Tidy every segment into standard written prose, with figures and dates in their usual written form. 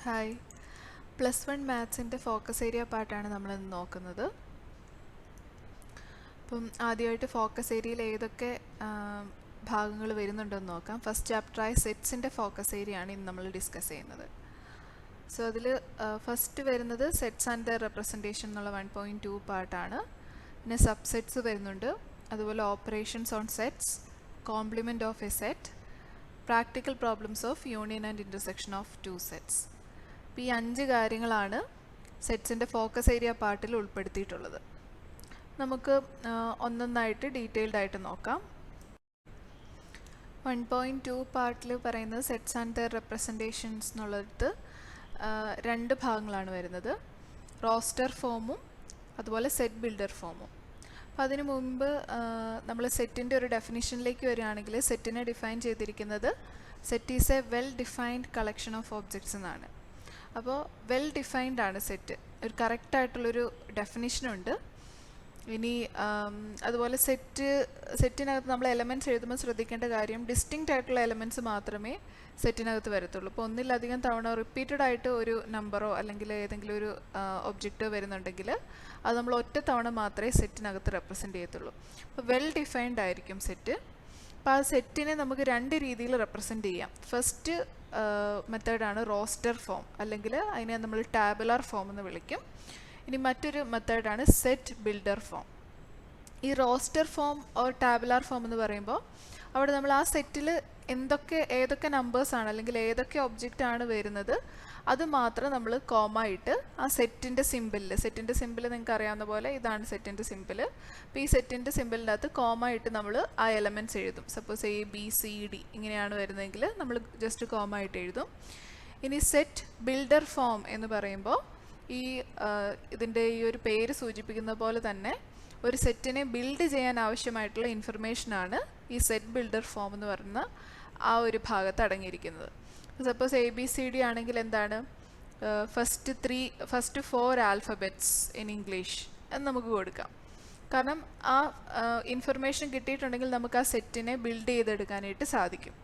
Hi, +1 മാത്സിൻ്റെ focus area പാർട്ടാണ് നമ്മളിന്ന് നോക്കുന്നത്. അപ്പം ആദ്യമായിട്ട് ഫോക്കസ് ഏരിയയിൽ ഏതൊക്കെ ഭാഗങ്ങൾ വരുന്നുണ്ടെന്ന് നോക്കാം. ഫസ്റ്റ് ചാപ്റ്ററായ സെറ്റ്സിൻ്റെ ഫോക്കസ് ഏരിയ ആണ് ഇന്ന് നമ്മൾ ഡിസ്കസ് ചെയ്യുന്നത്. സോ അതിൽ ഫസ്റ്റ് വരുന്നത് സെറ്റ്സ് ആൻഡ് ദ റെപ്രസെൻറ്റേഷൻ എന്നുള്ള 1.2 പാർട്ടാണ്. പിന്നെ സബ്സെറ്റ്സ് വരുന്നുണ്ട്, അതുപോലെ operations on sets, compliment of A set, practical problems of union and intersection of two sets. ഈ 5 കാര്യങ്ങളാണ് സെറ്റ്സിൻ്റെ ഫോക്കസ് ഏരിയ പാർട്ടിൽ ഉൾപ്പെടുത്തിയിട്ടുള്ളത്. നമുക്ക് ഒന്നൊന്നായിട്ട് ഡീറ്റെയിൽഡ് ആയിട്ട് നോക്കാം. 1.2 പാർട്ടിൽ പറയുന്നത് സെറ്റ്സ് ആൻഡ് ദ റെപ്രസെൻറ്റേഷൻസ് എന്നുള്ളത് 2 ഭാഗങ്ങളാണ് വരുന്നത്. റോസ്റ്റർ ഫോമും അതുപോലെ സെറ്റ് ബിൽഡർ ഫോമും. അപ്പോൾ അതിനു മുമ്പ് നമ്മൾ സെറ്റിൻ്റെ ഒരു ഡെഫിനിഷനിലേക്ക് വരികയാണെങ്കിൽ സെറ്റിനെ ഡിഫൈൻ ചെയ്തിരിക്കുന്നത് set is A well defined collection of objects എന്നാണ്. അപ്പോൾ വെൽ ഡിഫൈൻഡ് ആണ് സെറ്റ്, ഒരു കറക്റ്റായിട്ടുള്ളൊരു ഡെഫിനിഷനുണ്ട്. ഇനി അതുപോലെ സെറ്റിനകത്ത് നമ്മൾ എലമെൻറ്റ്സ് എഴുതുമ്പോൾ ശ്രദ്ധിക്കേണ്ട കാര്യം, ഡിസ്റ്റിങ്ക്റ്റ് ആയിട്ടുള്ള എലമെൻറ്റ്സ് മാത്രമേ സെറ്റിനകത്ത് വരത്തുള്ളൂ. ഇപ്പോൾ ഒന്നിലധികം തവണ റിപ്പീറ്റഡ് ആയിട്ട് ഒരു നമ്പറോ അല്ലെങ്കിൽ ഏതെങ്കിലും ഒരു ഒബ്ജക്റ്റോ വരുന്നുണ്ടെങ്കിൽ അത് നമ്മൾ ഒറ്റ തവണ മാത്രമേ സെറ്റിനകത്ത് റെപ്രസെൻറ്റ് ചെയ്യത്തുള്ളൂ. അപ്പോൾ വെൽ ഡിഫൈൻഡ് ആയിരിക്കും സെറ്റ്. അപ്പോൾ ആ സെറ്റിനെ നമുക്ക് 2 രീതിയിൽ റെപ്രസെൻറ്റ് ചെയ്യാം. ഫസ്റ്റ് മെത്തേഡാണ് റോസ്റ്റർ ഫോം, അല്ലെങ്കിൽ അതിനെ നമ്മൾ ടാബുലാർ ഫോം എന്ന് വിളിക്കും. ഇനി മറ്റൊരു മെത്തേഡാണ് സെറ്റ് ബിൽഡർ ഫോം. ഈ roster form or tabular form എന്ന് പറയുമ്പോൾ അവിടെ നമ്മൾ ആ സെറ്റിൽ ഏതൊക്കെ നമ്പേഴ്സാണ് അല്ലെങ്കിൽ ഏതൊക്കെ ഒബ്ജക്റ്റ് ആണ് വരുന്നത് അത് മാത്രം നമ്മൾ കോമ ഇട്ട് ആ സെറ്റിൻ്റെ സിമ്പിൾ നിങ്ങൾക്ക് അറിയാവുന്ന പോലെ ഇതാണ് സെറ്റിൻ്റെ സിമ്പിൾ. അപ്പോൾ ഈ സെറ്റിൻ്റെ സിമ്പിളിൻ്റെ അകത്ത് കോമ ഇട്ട് നമ്മൾ ആ എലമെൻറ്റ്സ് എഴുതും. സപ്പോസ് ABCD ഇങ്ങനെയാണ് വരുന്നതെങ്കിൽ നമ്മൾ ജസ്റ്റ് കോമ ഇട്ട് എഴുതും. ഇനി സെറ്റ് ബിൽഡർ ഫോം എന്ന് പറയുമ്പോൾ ഇതിൻ്റെ ഈ ഒരു പേര് സൂചിപ്പിക്കുന്ന പോലെ തന്നെ ഒരു സെറ്റിനെ ബിൽഡ് ചെയ്യാൻ ആവശ്യമായിട്ടുള്ള ഇൻഫർമേഷനാണ് ഈ സെറ്റ് ബിൽഡർ ഫോം എന്ന് പറയുന്ന ആ ഒരു ഭാഗത്ത് അടങ്ങിയിരിക്കുന്നത്. സപ്പോസ് ABCD ആണെങ്കിൽ എന്താണ്, ഫസ്റ്റ് 4 ആൽഫബറ്റ്സ് ഇൻ ഇംഗ്ലീഷ് എന്ന് നമുക്ക് കൊടുക്കാം. കാരണം ആ ഇൻഫർമേഷൻ കിട്ടിയിട്ടുണ്ടെങ്കിൽ നമുക്ക് ആ സെറ്റിനെ ബിൽഡ് ചെയ്തെടുക്കാനായിട്ട് സാധിക്കും.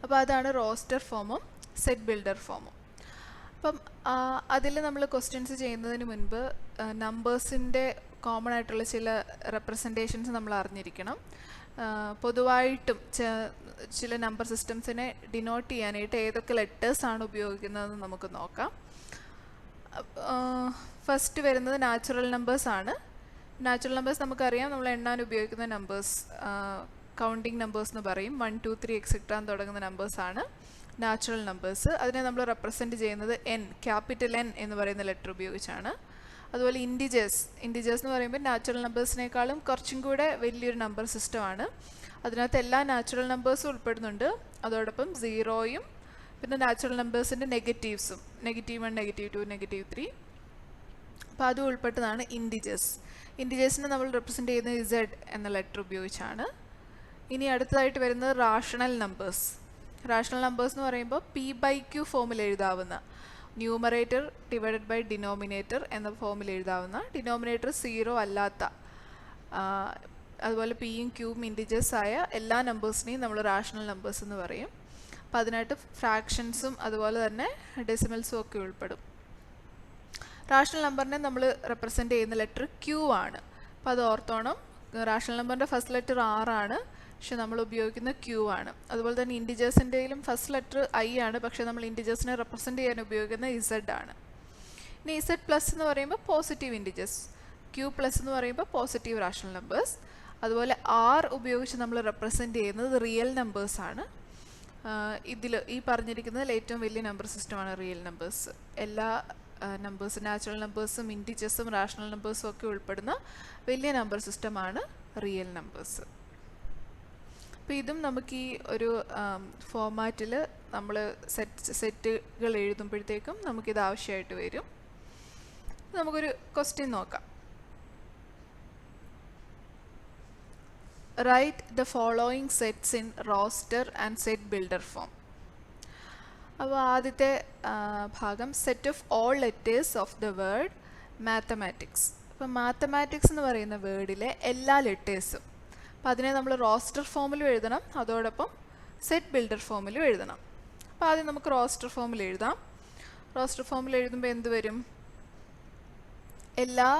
അപ്പോൾ അതാണ് റോസ്റ്റർ ഫോമും സെറ്റ് ബിൽഡർ ഫോമും. അപ്പം അതിൽ നമ്മൾ ക്വസ്റ്റ്യൻസ് ചെയ്യുന്നതിന് മുൻപ് നമ്പേഴ്സിൻ്റെ കോമൺ ആയിട്ടുള്ള ചില റെപ്രസെൻറ്റേഷൻസ് നമ്മൾ അറിഞ്ഞിരിക്കണം. പൊതുവായിട്ടും ചില നമ്പർ സിസ്റ്റംസിനെ ഡിനോട്ട് ചെയ്യാനായിട്ട് ഏതൊക്കെ ലെറ്റേഴ്സാണ് ഉപയോഗിക്കുന്നതെന്ന് നമുക്ക് നോക്കാം. ഫസ്റ്റ് വരുന്നത് നാച്ചുറൽ നമ്പേഴ്സാണ്. നാച്ചുറൽ നമ്പേഴ്സ് നമുക്കറിയാം, നമ്മൾ എണ്ണാൻ ഉപയോഗിക്കുന്ന നമ്പേഴ്സ് കൗണ്ടിങ് നമ്പേഴ്സ് എന്ന് പറയും. 1 2 3 എക്സെട്ര തുടങ്ങുന്ന നമ്പേഴ്സാണ് നാച്ചുറൽ നമ്പേഴ്സ്. അതിനെ നമ്മൾ റെപ്രസെൻറ്റ് ചെയ്യുന്നത് ക്യാപിറ്റൽ N എന്ന് പറയുന്ന ലെറ്റർ ഉപയോഗിച്ചാണ്. അതുപോലെ ഇൻഡിജേഴ്സ് എന്ന് പറയുമ്പോൾ നാച്ചുറൽ നമ്പേഴ്സിനേക്കാളും കുറച്ചും കൂടെ വലിയൊരു നമ്പർ സിസ്റ്റമാണ്. അതിനകത്ത് എല്ലാ നാച്ചുറൽ നമ്പേഴ്സും ഉൾപ്പെടുന്നുണ്ട്, അതോടൊപ്പം 0യും പിന്നെ നാച്ചുറൽ നമ്പേഴ്സിൻ്റെ നെഗറ്റീവ്സും, -1, -2, -3. അപ്പോൾ അതും ഉൾപ്പെട്ടതാണ് ഇൻഡിജേഴ്സിനെ നമ്മൾ റെപ്രസെൻറ്റ് ചെയ്യുന്നത് Z എന്ന ലെറ്റർ ഉപയോഗിച്ചാണ്. ഇനി അടുത്തതായിട്ട് വരുന്നത് റാഷണൽ നമ്പേഴ്സ് എന്ന് പറയുമ്പോൾ P/Q ഫോമിൽ എഴുതാവുന്ന, ന്യൂമറേറ്റർ ഡിവൈഡഡ് ബൈ ഡിനോമിനേറ്റർ എന്ന ഫോമിൽ എഴുതാവുന്ന, ഡിനോമിനേറ്റർ 0 അല്ലാത്ത, അതുപോലെ Pയും Qയും ഇൻഡിജേഴ്സ് ആയ എല്ലാ നമ്പേഴ്സിനെയും നമ്മൾ റാഷണൽ നമ്പേഴ്സ് എന്ന് പറയും. അപ്പോൾ അതിനായിട്ട് ഫ്രാക്ഷൻസും അതുപോലെ തന്നെ ഡെസിമൽസും ഒക്കെ ഉൾപ്പെടും. റാഷണൽ നമ്പറിനെ നമ്മൾ റെപ്രസെൻറ്റ് ചെയ്യുന്ന ലെറ്റർ Q ആണ്. അപ്പോൾ അത് ഓർത്തോണം. റാഷണൽ നമ്പറിൻ്റെ ഫസ്റ്റ് ലെറ്റർ R ആണ്, പക്ഷെ നമ്മൾ ഉപയോഗിക്കുന്ന Q ആണ്. അതുപോലെ തന്നെ ഇൻഡിജേഴ്സിൻ്റെയിലും ഫസ്റ്റ് ലെറ്റർ I ആണ്, പക്ഷെ നമ്മൾ ഇൻഡിജേഴ്സിനെ റെപ്രസെൻറ്റ് ചെയ്യാൻ ഉപയോഗിക്കുന്ന Z ആണ്. ഇനി Z+ എന്ന് പറയുമ്പോൾ പോസിറ്റീവ് ഇൻഡിജേഴ്സ്, Q+ എന്ന് പറയുമ്പോൾ പോസിറ്റീവ് റാഷണൽ നമ്പേഴ്സ്. അതുപോലെ R ഉപയോഗിച്ച് നമ്മൾ റെപ്രസെൻറ്റ് ചെയ്യുന്നത് റിയൽ നമ്പേഴ്സാണ്. ഈ പറഞ്ഞിരിക്കുന്നതിൽ ഏറ്റവും വലിയ നമ്പർ സിസ്റ്റമാണ് റിയൽ നമ്പേഴ്സ്. എല്ലാ നമ്പേഴ്സ്, നാച്ചുറൽ നമ്പേഴ്സും ഇൻഡിജേഴ്സും റാഷണൽ നമ്പേഴ്സും ഒക്കെ ഉൾപ്പെടുന്ന വലിയ നമ്പർ സിസ്റ്റമാണ് റിയൽ നമ്പേഴ്സ്. അപ്പോൾ ഇതും നമുക്ക് ഈ ഒരു ഫോമാറ്റിൽ നമ്മൾ സെറ്റുകൾ എഴുതുമ്പോഴത്തേക്കും നമുക്കിത് ആവശ്യമായിട്ട് വരും. നമുക്കൊരു ക്വസ്റ്റ്യൻ നോക്കാം. Write the following sets in roster and set builder form. അപ്പോൾ ആദ്യത്തെ ഭാഗം set of all letters of the word mathematics. അപ്പോൾ മാത്തമാറ്റിക്സ് എന്ന് പറയുന്ന വേർഡിലെ എല്ലാ ലെറ്റേഴ്സും, അപ്പോൾ അതിനെ നമ്മൾ റോസ്റ്റർ ഫോമിലും എഴുതണം, അതോടൊപ്പം സെറ്റ് ബിൽഡർ ഫോമിലും എഴുതണം. അപ്പോൾ ആദ്യം നമുക്ക് റോസ്റ്റർ ഫോമിൽ എഴുതാം. റോസ്റ്റർ ഫോമിൽ എഴുതുമ്പോൾ എന്ത് വരും? എല്ലാ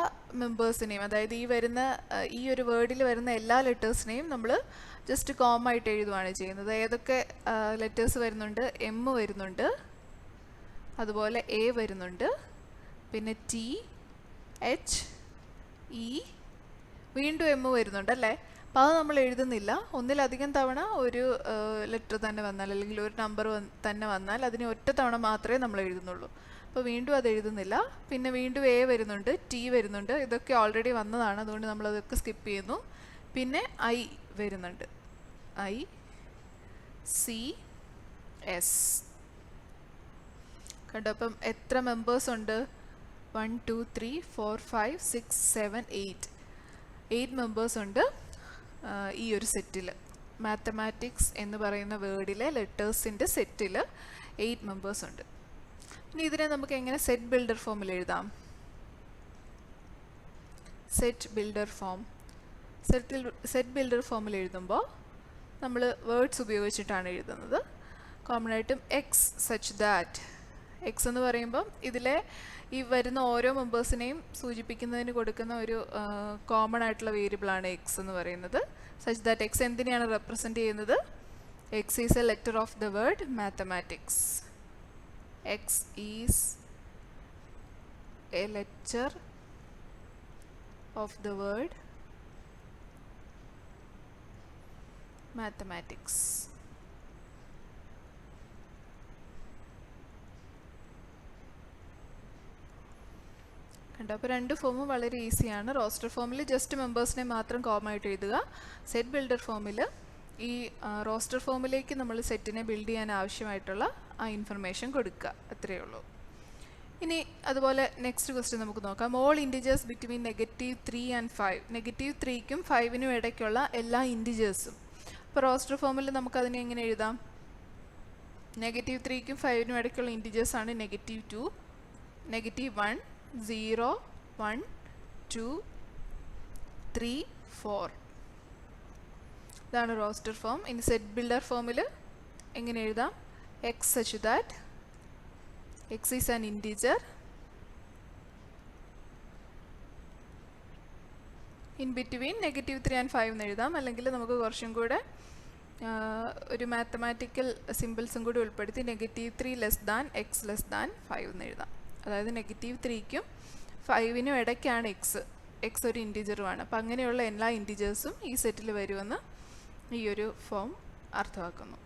മെമ്പേഴ്സിനെയും, അതായത് ഈ ഒരു വേർഡിൽ വരുന്ന എല്ലാ ലെറ്റേഴ്സിനെയും നമ്മൾ ജസ്റ്റ് കോമ ആയിട്ട് എഴുതുകയാണ് ചെയ്യുന്നത്. ഏതൊക്കെ ലെറ്റേഴ്സ് വരുന്നുണ്ട്? എം വരുന്നുണ്ട്, അതുപോലെ എ വരുന്നുണ്ട്, പിന്നെ ടി, എച്ച്, ഇ, വീണ്ടും എം വരുന്നുണ്ട് അല്ലേ? അപ്പോൾ അത് നമ്മൾ എഴുതുന്നില്ല. ഒന്നിലധികം തവണ ഒരു ലെറ്റർ തന്നെ വന്നാൽ, അല്ലെങ്കിൽ ഒരു നമ്പർ തന്നെ വന്നാൽ അതിനെ ഒറ്റ തവണ മാത്രമേ നമ്മൾ എഴുതുന്നുള്ളൂ. അപ്പോൾ വീണ്ടും അത് എഴുതുന്നില്ല. പിന്നെ വീണ്ടും എ വരുന്നുണ്ട്, ടി വരുന്നുണ്ട്, ഇതൊക്കെ ഓൾറെഡി വന്നതാണ്, അതുകൊണ്ട് നമ്മളതൊക്കെ സ്കിപ്പ് ചെയ്യുന്നു. പിന്നെ ഐ വരുന്നുണ്ട്, ഐ, സി, എസ്. കണ്ടോ? അപ്പം എത്ര മെമ്പേഴ്സ് ഉണ്ട്? 1 2 3 4 5 6 7 8 മെമ്പേഴ്സ് ഉണ്ട് ഈ ഒരു സെറ്റിൽ. മാത്തമാറ്റിക്സ് എന്ന് പറയുന്ന വേർഡിലെ ലെറ്റേഴ്സിൻ്റെ സെറ്റിൽ 8 മെമ്പേഴ്സ് ഉണ്ട്. ഇനി ഇതിനെ നമുക്ക് എങ്ങനെ സെറ്റ് ബിൽഡർ ഫോമിൽ എഴുതാം? Set builder form. Set builder ഫോമിൽ എഴുതുമ്പോൾ നമ്മൾ വേർഡ്സ് ഉപയോഗിച്ചിട്ടാണ് എഴുതുന്നത്. കോമൺ ആയിട്ടും എക്സ് സച്ച് ദാറ്റ്. എക്സ് എന്ന് പറയുമ്പം ഇതിലെ ഈ വരുന്ന ഓരോ മെമ്പേഴ്സിനെയും സൂചിപ്പിക്കുന്നതിന് കൊടുക്കുന്ന ഒരു കോമൺ ആയിട്ടുള്ള വേരിയബിളാണ് എക്സ് എന്ന് പറയുന്നത്. സച്ച് ദാറ്റ് എക്സ് എന്തിനെയാണ് റെപ്രസെൻ്റ് ചെയ്യുന്നത്? X is a letter of the word mathematics. X is a letter of the word mathematics. കണ്ടോ? അപ്പോൾ രണ്ട് ഫോമും വളരെ ഈസിയാണ്. റോസ്റ്റർ ഫോമിൽ ജസ്റ്റ് മെമ്പേഴ്സിനെ മാത്രം കോമൺ ആയിട്ട് എഴുതുക. സെറ്റ് ബിൽഡർ ഫോമിൽ ഈ റോസ്റ്റർ ഫോമിലേക്ക് നമ്മൾ സെറ്റിനെ ബിൽഡ് ചെയ്യാൻ ആവശ്യമായിട്ടുള്ള ആ ഇൻഫർമേഷൻ കൊടുക്കുക, അത്രയേ ഉള്ളൂ. ഇനി അതുപോലെ നെക്സ്റ്റ് ക്വസ്റ്റ്യൻ നമുക്ക് നോക്കാം. All integers between -3 and 5. -3ക്കും 5നും ഇടയ്ക്കുള്ള എല്ലാ ഇൻറ്റിജേഴ്സും. അപ്പോൾ റോസ്റ്റർ ഫോമിൽ നമുക്കതിനെ എങ്ങനെ എഴുതാം? -3ക്കും 5നും ഇടയ്ക്കുള്ള ഇൻറ്റിജേഴ്സാണ് -2, -1, 0, 1, 2, 3, 4. ഇതാണ് റോസ്റ്റർ ഫോം. ഇനി സെറ്റ് ബിൽഡർ ഫോമിൽ എങ്ങനെ എഴുതാം? X such that X is an integer in between -3 and 5 എന്ന് എഴുതാം. അല്ലെങ്കിൽ നമുക്ക് കുറച്ചും കൂടെ ഒരു മാത്തമാറ്റിക്കൽ സിമ്പിൾസും കൂടി ഉൾപ്പെടുത്തി -3 less than X less than 5 എന്ന് എഴുതാം. അതായത് -3ക്കും 5നും ഇടയ്ക്കാണ് എക്സ് ഒരു ഇൻറ്റിജറുമാണ്. അപ്പം അങ്ങനെയുള്ള എല്ലാ ഇൻറ്റിജേഴ്സും ഈ സെറ്റിൽ വരുമെന്ന് ഈ ഒരു ഫോം അർത്ഥമാക്കുന്നു.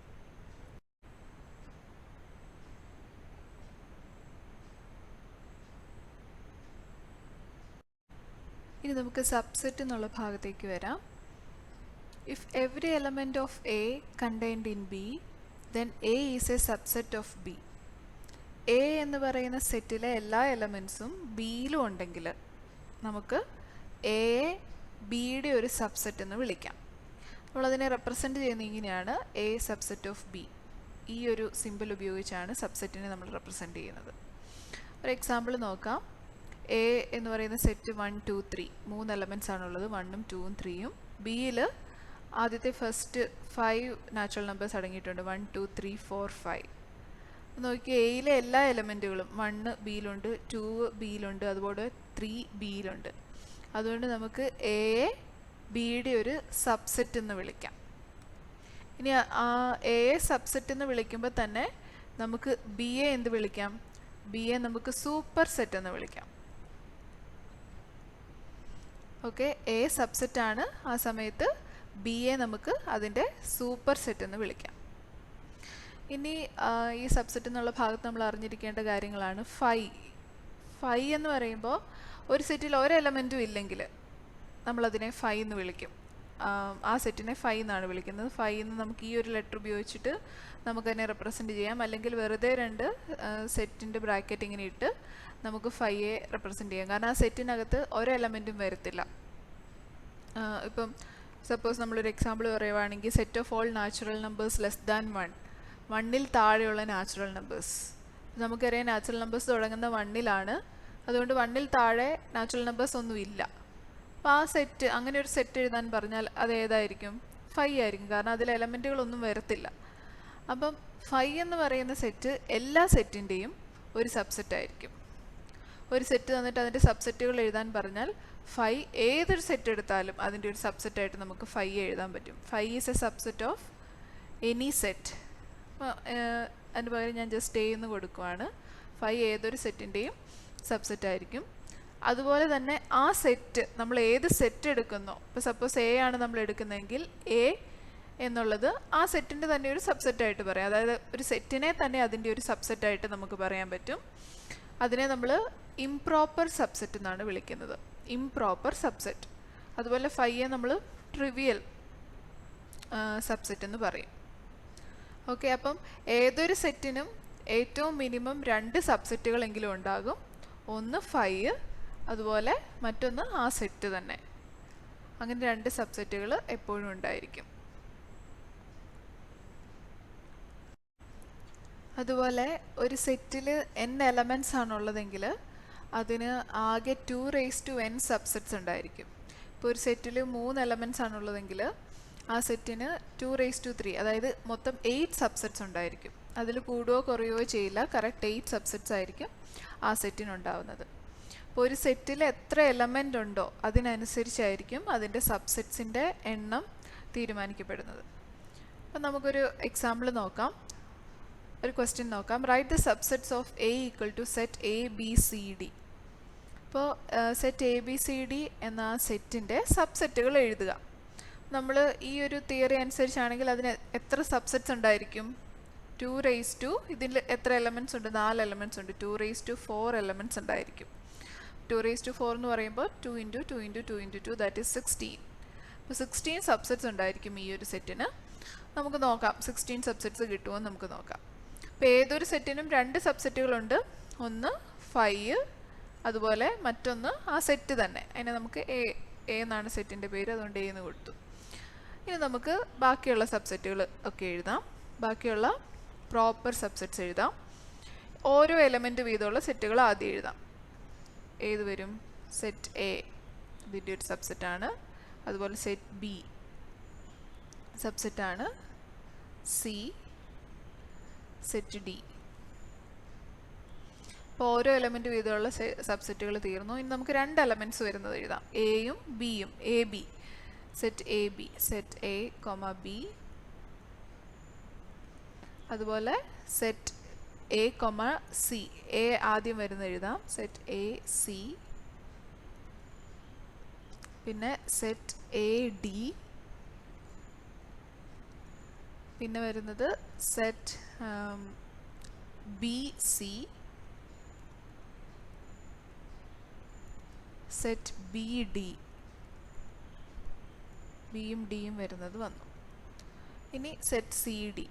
ഇനി നമുക്ക് സബ്സെറ്റ് എന്നുള്ള ഭാഗത്തേക്ക് വരാം. If every element of A contained in B, then A is A subset of B. A എന്ന് പറയുന്ന സെറ്റിലെ എല്ലാ എലമെൻസും ബിയിലും ഉണ്ടെങ്കിൽ നമുക്ക് എയെ ബിയുടെ ഒരു സബ്സെറ്റ് എന്ന് വിളിക്കാം. നമ്മളതിനെ റെപ്രസെൻ്റ് ചെയ്യുന്നത് ഇങ്ങനെയാണ്: എ സബ്സെറ്റ് ഓഫ് ബി. ഈ ഒരു സിമ്പിൾ ഉപയോഗിച്ചാണ് സബ്സെറ്റിനെ നമ്മൾ റെപ്രസെൻ്റ് ചെയ്യുന്നത്. ഒരു എക്സാമ്പിൾ നോക്കാം. എ എന്ന് പറയുന്ന സെറ്റ് 1 2 3 3 എലമെൻറ്റ്സ് ആണുള്ളത്, 1ഉം 2ഉം 3ഉം. ബിയിൽ ആദ്യത്തെ ഫസ്റ്റ് 5 നാച്ചുറൽ നമ്പേഴ്സ് അടങ്ങിയിട്ടുണ്ട്, 1 2 3 4 5. നോക്കി, എയിലെ എല്ലാ എലമെൻറ്റുകളും 1 ബിയിലുണ്ട്, 2 ബിയിലുണ്ട്, അതുപോലെ 3 ബിയിലുണ്ട്. അതുകൊണ്ട് നമുക്ക് എയെ ബിയുടെ ഒരു സബ്സെറ്റ് എന്ന് വിളിക്കാം. ഇനി ആ എയെ സബ്സെറ്റ് എന്ന് വിളിക്കുമ്പോൾ തന്നെ നമുക്ക് ബിയെ എന്ത് വിളിക്കാം? ബിയെ നമുക്ക് സൂപ്പർ സെറ്റ് എന്ന് വിളിക്കാം. ഓക്കെ, എ സബ്സെറ്റ് ആണ്, ആ സമയത്ത് ബിയെ നമുക്ക് അതിൻ്റെ സൂപ്പർ സെറ്റ് എന്ന് വിളിക്കാം. ഇനി ഈ സബ്സെറ്റ് എന്നുള്ള ഭാഗത്ത് നമ്മൾ അറിഞ്ഞിരിക്കേണ്ട കാര്യങ്ങളാണ്. ഫൈ എന്ന് പറയുമ്പോൾ ഒരു സെറ്റിൽ ഒരു എലമെൻറ്റും ഇല്ലെങ്കിൽ നമ്മളതിനെ ഫൈ എന്ന് വിളിക്കും. ആ സെറ്റിനെ ഫൈ എന്നാണ് വിളിക്കുന്നത്. ഫൈ എന്ന് നമുക്ക് ഈ ഒരു ലെറ്റർ ഉപയോഗിച്ചിട്ട് നമുക്കതിനെ റെപ്രസെൻറ്റ് ചെയ്യാം. അല്ലെങ്കിൽ വെറുതെ രണ്ട് സെറ്റിൻ്റെ ബ്രാക്കറ്റ് ഇങ്ങനെ ഇട്ട് നമുക്ക് ഫൈയെ റെപ്രസെൻറ്റ് ചെയ്യാം. കാരണം ആ സെറ്റിനകത്ത് ഒരു എലമെൻറ്റും വരത്തില്ല. ഇപ്പം സപ്പോസ് നമ്മളൊരു എക്സാമ്പിൾ പറയുവാണെങ്കിൽ, set of all natural numbers less than 1, 1ൽ താഴെയുള്ള നാച്ചുറൽ നമ്പേഴ്സ്. നമുക്കറിയാം നാച്ചുറൽ നമ്പേഴ്സ് തുടങ്ങുന്ന 1ലാണ്. അതുകൊണ്ട് 1ൽ താഴെ നാച്ചുറൽ നമ്പേഴ്സ് ഒന്നും ഇല്ല. അപ്പോൾ ആ സെറ്റ്, അങ്ങനെ ഒരു സെറ്റ് എഴുതാൻ പറഞ്ഞാൽ അത് ഏതായിരിക്കും? ഫൈ ആയിരിക്കും. കാരണം അതിൽ എലമെൻറ്റുകളൊന്നും വരത്തില്ല. അപ്പം ഫൈ എന്ന് പറയുന്ന സെറ്റ് എല്ലാ സെറ്റിൻ്റെയും ഒരു സബ്സെറ്റ് ആയിരിക്കും. ഒരു സെറ്റ് തന്നിട്ട് അതിൻ്റെ സബ്സെറ്റുകൾ എഴുതാൻ പറഞ്ഞാൽ ഫൈ ഏതൊരു സെറ്റ് എടുത്താലും അതിൻ്റെ ഒരു സബ്സെറ്റായിട്ട് നമുക്ക് ഫൈ എഴുതാൻ പറ്റും. Phi is A subset of any set. അതിന് പകരം ഞാൻ ജസ്റ്റ് എ എന്ന് കൊടുക്കുവാണ്. ഫൈ ഏതൊരു സെറ്റിൻ്റെയും സബ്സെറ്റ് ആയിരിക്കും. അതുപോലെ തന്നെ ആ സെറ്റ് നമ്മൾ ഏത് സെറ്റ് എടുക്കുന്നോ, ഇപ്പോൾ സപ്പോസ് എ ആണ് നമ്മൾ എടുക്കുന്നതെങ്കിൽ എ എന്നുള്ളത് ആ സെറ്റിൻ്റെ തന്നെ ഒരു സബ്സെറ്റായിട്ട് പറയാം. അതായത് ഒരു സെറ്റിനെ തന്നെ അതിൻ്റെ ഒരു സബ്സെറ്റായിട്ട് നമുക്ക് പറയാൻ പറ്റും. അതിനെ നമ്മൾ ഇംപ്രോപ്പർ സബ്സെറ്റ് എന്നാണ് വിളിക്കുന്നത്, ഇംപ്രോപ്പർ സബ്സെറ്റ്. അതുപോലെ ഫൈയെ നമ്മൾ ട്രിവിയൽ സബ്സെറ്റ് എന്ന് പറയും. ഓക്കെ, അപ്പം ഏതൊരു സെറ്റിനും ഏറ്റവും മിനിമം 2 സബ്സെറ്റുകളെങ്കിലും ഉണ്ടാകും. ഒന്ന് ഫൈ, അതുപോലെ മറ്റൊന്ന് ആ സെറ്റ് തന്നെ. അങ്ങനെ 2 സബ്സെറ്റുകൾ എപ്പോഴും ഉണ്ടായിരിക്കും. അതുപോലെ ഒരു സെറ്റിൽ n എലമെൻറ്റ്സ് ആണുള്ളതെങ്കിൽ അതിന് ആകെ 2n സബ്സെറ്റ്സ് ഉണ്ടായിരിക്കും. ഇപ്പോൾ ഒരു സെറ്റിൽ 3 എലമെൻറ്റ്സ് ആണുള്ളതെങ്കിൽ ആ സെറ്റിന് 2⁵, അതായത് മൊത്തം 8 സബ്സെറ്റ്സ് ഉണ്ടായിരിക്കും. അതിൽ കൂടുകയോ കുറയുകയോ ചെയ്യില്ല, കറക്റ്റ് 8 സബ്സെറ്റ്സ് ആയിരിക്കും ആ സെറ്റിനുണ്ടാവുന്നത്. അപ്പോൾ ഒരു സെറ്റിൽ എത്ര എലമെൻ്റ് ഉണ്ടോ അതിനനുസരിച്ചായിരിക്കും അതിൻ്റെ സബ്സെറ്റ്സിൻ്റെ എണ്ണം തീരുമാനിക്കപ്പെടുന്നത്. അപ്പം നമുക്കൊരു എക്സാമ്പിൾ നോക്കാം, ഒരു ക്വസ്റ്റ്യൻ നോക്കാം. Write the subsets of A equal to set A B C D. ഇപ്പോൾ set A B C D എന്ന സെറ്റിൻ്റെ സബ്സെറ്റുകൾ എഴുതുക. നമ്മൾ ഈ ഒരു തിയറി അനുസരിച്ചാണെങ്കിൽ അതിന് എത്ര സബ്സെറ്റ്സ് ഉണ്ടായിരിക്കും? 2⁻, ഇതിൽ എത്ര എലമെൻറ്റ്സ് ഉണ്ട്? 4 എലമെൻറ്റ്സ് ഉണ്ട്. 2⁴ എലമെൻറ്റ്സ് ഉണ്ടായിരിക്കും. 2⁴ എന്ന് പറയുമ്പോൾ 2 × 2 × 2 × 2 ദാറ്റ് ഈസ് 16. അപ്പോൾ 16 സബ്സെറ്റ്സ് ഉണ്ടായിരിക്കും ഈ ഒരു സെറ്റിന്. നമുക്ക് നോക്കാം 16 സബ്സെറ്റ്സ് കിട്ടുമോ എന്ന് നമുക്ക് നോക്കാം. അപ്പോൾ ഏതൊരു സെറ്റിനും 2 സബ്സെറ്റുകളുണ്ട്. ഒന്ന് ഫൈ, അതുപോലെ മറ്റൊന്ന് ആ സെറ്റ് തന്നെ. അതിനെ നമുക്ക് എ എന്നാണ് സെറ്റിൻ്റെ പേര്, അതുകൊണ്ട് എ എന്ന് കൊടുത്തു. ഇനി നമുക്ക് ബാക്കിയുള്ള സബ്സെറ്റുകൾ ഒക്കെ എഴുതാം. ബാക്കിയുള്ള പ്രോപ്പർ സബ്സെറ്റ്സ് എഴുതാം. ഓരോ എലമെൻറ്റ് വീതമുള്ള സെറ്റുകൾ ആദ്യം എഴുതാം. ഏത് വരും? സെറ്റ് എ ഇതിൻ്റെ ഒരു സബ്സെറ്റാണ്. അതുപോലെ സെറ്റ് ബി സബ്സെറ്റാണ്. C, set D. അപ്പോൾ ഓരോ എലമെൻറ്റ് വീതമുള്ള സബ്സെറ്റുകൾ തീർന്നു. ഇനി നമുക്ക് 2 എലമെൻറ്റ്സ് വരുന്നത് എഴുതാം, എയും ബിയും. A B, set A B, set A, B. അതുപോലെ സെറ്റ് എ, സി. എ ആദ്യം വരുന്നത് എഴുതാം, സെറ്റ് എ സി. പിന്നെ സെറ്റ് എ ഡി. പിന്നെ വരുന്നത് set B C, set B D. ബിയും ഡിയും വരുന്നത് വന്നു. ഇനി set C D.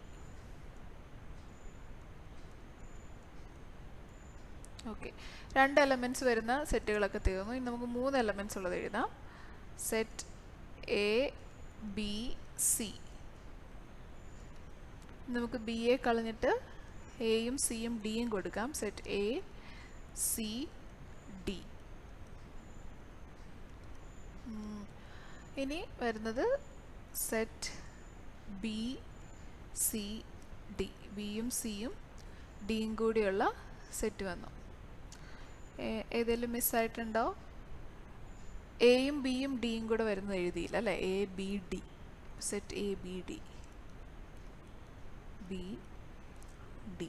Okay, 2 elements വരുന്ന സെറ്റുകളൊക്കെ തീർന്നു. ഇനി നമുക്ക് 3 എലമെൻറ്റ്സ് ഉള്ളത് എഴുതാം. Set A B C. നമുക്ക് ബിയെ കളഞ്ഞിട്ട് എയും സിയും ഡിയും കൊടുക്കാം. Set A C D. ഇനി വരുന്നത് സെറ്റ് ബി സി ഡി. ബിയും സിയും ഡിയും കൂടിയുള്ള സെറ്റ് വന്നു. ഏതെങ്കിലും മിസ്സായിട്ടുണ്ടോ? എയും ബിയും ഡിയും കൂടെ വരുന്നത് എഴുതിയില്ല അല്ലേ? A B D. Set A B D, B D.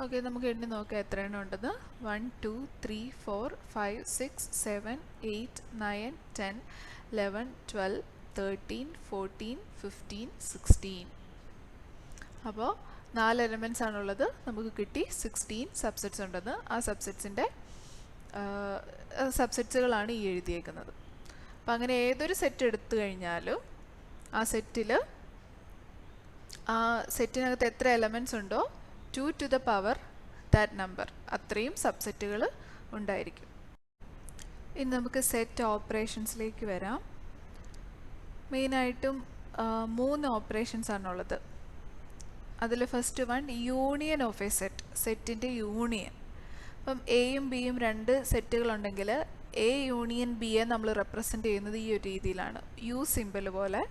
Okay, നമുക്ക് എണ്ണി നോക്കാം എത്ര എണ്ണം ഉണ്ടെന്ന്. 1 2 3 4 5 6 7 8 9 10 11 12 13 14 15 16. അപ്പോൾ 4 എലമെൻറ്റ്സ് ആണുള്ളത്. നമുക്ക് കിട്ടി 16 സബ്സെറ്റ്സ് ഉണ്ടെന്ന്. ആ സബ്സെറ്റ്സുകളാണ് ഈ എഴുതിയേക്കുന്നത്. അപ്പം അങ്ങനെ ഏതൊരു സെറ്റ് എടുത്തു കഴിഞ്ഞാലും ആ സെറ്റിനകത്ത് എത്ര എലമെൻറ്റ്സ് ഉണ്ടോ 2 to the power that number അത്രയും സബ്സെറ്റുകൾ ഉണ്ടായിരിക്കും. ഇനി നമുക്ക് സെറ്റ് ഓപ്പറേഷൻസിലേക്ക് വരാം. മെയിനായിട്ടും 3 ഓപ്പറേഷൻസ് ആണുള്ളത്. അതിൽ first one union of A set, സെറ്റിൻ്റെ യൂണിയൻ. അപ്പം എയും ബിയും 2 സെറ്റുകളുണ്ടെങ്കിൽ എ യൂണിയൻ ബിയെ നമ്മൾ റെപ്രസെൻ്റ് ചെയ്യുന്നത് ഈ ഒരു രീതിയിലാണ്, യു സിമ്പിൾ പോലെ.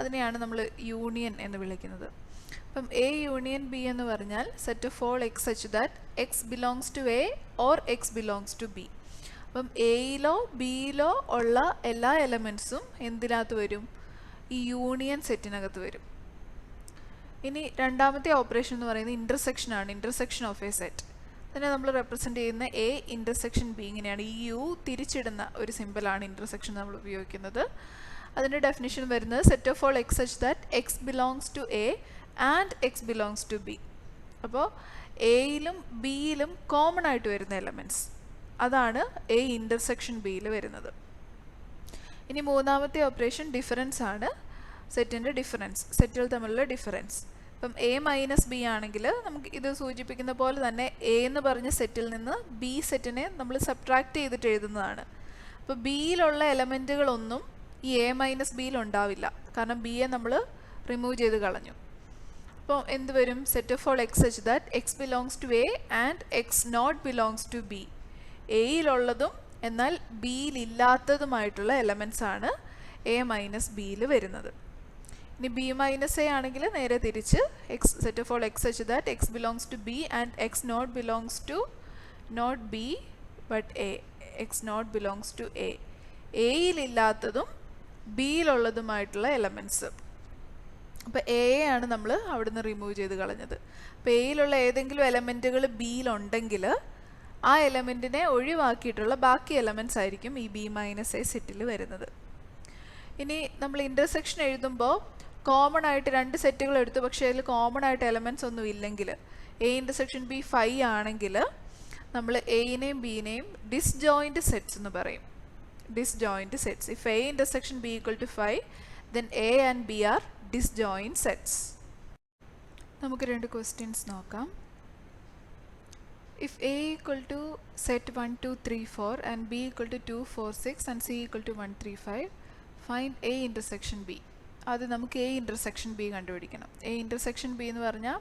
അതിനെയാണ് നമ്മൾ യൂണിയൻ എന്ന് വിളിക്കുന്നത്. അപ്പം എ യൂണിയൻ ബി എന്ന് പറഞ്ഞാൽ set of all x such that x belongs to A or x belongs to B. അപ്പം എയിലോ ബിയിലോ ഉള്ള എല്ലാ എലമെൻസും എന്തിനകത്ത് വരും? ഈ യൂണിയൻ സെറ്റിനകത്ത് വരും. ഇനി രണ്ടാമത്തെ ഓപ്പറേഷൻ എന്ന് പറയുന്നത് ഇൻ്റർസെക്ഷൻ ആണ്, ഇൻ്റർസെക്ഷൻ ഓഫ് എ സെറ്റ്. അതിനെ നമ്മൾ റെപ്രസെൻ്റ് ചെയ്യുന്ന എ ഇൻ്റർസെക്ഷൻ ബി ഇങ്ങനെയാണ്. ഈ യു തിരിച്ചിടുന്ന ഒരു സിമ്പിളാണ് ഇൻ്റർസെക്ഷൻ നമ്മൾ ഉപയോഗിക്കുന്നത്. അതിൻ്റെ ഡെഫിനിഷൻ വരുന്നത് set of all x such that x belongs to A and x belongs to B. അപ്പോൾ എയിലും ബിയിലും കോമൺ ആയിട്ട് വരുന്ന എലമെൻറ്റ്സ്, അതാണ് എ ഇൻ്റർസെക്ഷൻ ബിയിൽ വരുന്നത്. ഇനി മൂന്നാമത്തെ ഓപ്പറേഷൻ ഡിഫറൻസ് ആണ്. സെറ്റിൻ്റെ ഡിഫറൻസ്, സെറ്റുകൾ തമ്മിലുള്ള ഡിഫറൻസ്. ഇപ്പം എ മൈനസ് ബി ആണെങ്കിൽ നമുക്ക് ഇത് സൂചിപ്പിക്കുന്ന പോലെ തന്നെ എ എന്ന് പറഞ്ഞ സെറ്റിൽ നിന്ന് ബി സെറ്റിനെ നമ്മൾ സബ്ട്രാക്ട് ചെയ്തിട്ട് എഴുതുന്നതാണ്. അപ്പോൾ ബിയിലുള്ള എലമെൻറ്റുകളൊന്നും ഈ എ മൈനസ് ബിയിൽ ഉണ്ടാവില്ല, കാരണം ബിയെ നമ്മൾ റിമൂവ് ചെയ്ത് കളഞ്ഞു. അപ്പോൾ എന്ത് വരും? Set of all x such that x belongs to A and x not belongs to B. എയിലുള്ളതും എന്നാൽ ബിയിലില്ലാത്തതുമായിട്ടുള്ള എലമെൻറ്റ്സ് ആണ് എ മൈനസ് ബിയിൽ വരുന്നത്. ഇനി ബി മൈനസ് എ ആണെങ്കിൽ നേരെ തിരിച്ച് x set of all x such that x belongs to B and x not belongs to not B but A, x not belongs to A. എയിലില്ലാത്തതും ബിയിലുള്ളതുമായിട്ടുള്ള elements. അപ്പോൾ A ആണ് നമ്മൾ അവിടുന്ന് റിമൂവ് ചെയ്ത് കളഞ്ഞത്. അപ്പോൾ എയിലുള്ള ഏതെങ്കിലും എലമെൻറ്റുകൾ ബിയിലുണ്ടെങ്കിൽ ആ എലമെൻറ്റിനെ ഒഴിവാക്കിയിട്ടുള്ള ബാക്കി എലമെൻറ്റ്സ് ആയിരിക്കും ഈ ബി മൈനസ് എ സെറ്റിൽ വരുന്നത്. ഇനി നമ്മൾ ഇൻ്റർസെക്ഷൻ എഴുതുമ്പോൾ കോമൺ ആയിട്ട് രണ്ട് സെറ്റുകൾ എടുത്തു, പക്ഷേ അതിൽ കോമൺ ആയിട്ട് എലമെൻറ്റ്സ് ഒന്നും ഇല്ലെങ്കിൽ, എ ഇൻ്റർസെക്ഷൻ ബി 5 ആണെങ്കിൽ നമ്മൾ എയിനെയും ബിനെയും ഡിസ്ജോയിൻറ്റ് സെറ്റ്സ് എന്ന് പറയും. Disjoint sets. If A intersection B equal to 5 then A and B are disjoint sets. നമുക്ക് രണ്ട് ക്വസ്റ്റ്യൻസ് നോക്കാം. If A equal to set 1, 2, 3, 4 and B equal to 2, 4, 6 and C equal to 1, 3, 5, find A intersection B. അത് നമുക്ക് A intersection B കണ്ടുപിടിക്കണം. A intersection B എന്ന് പറഞ്ഞാൽ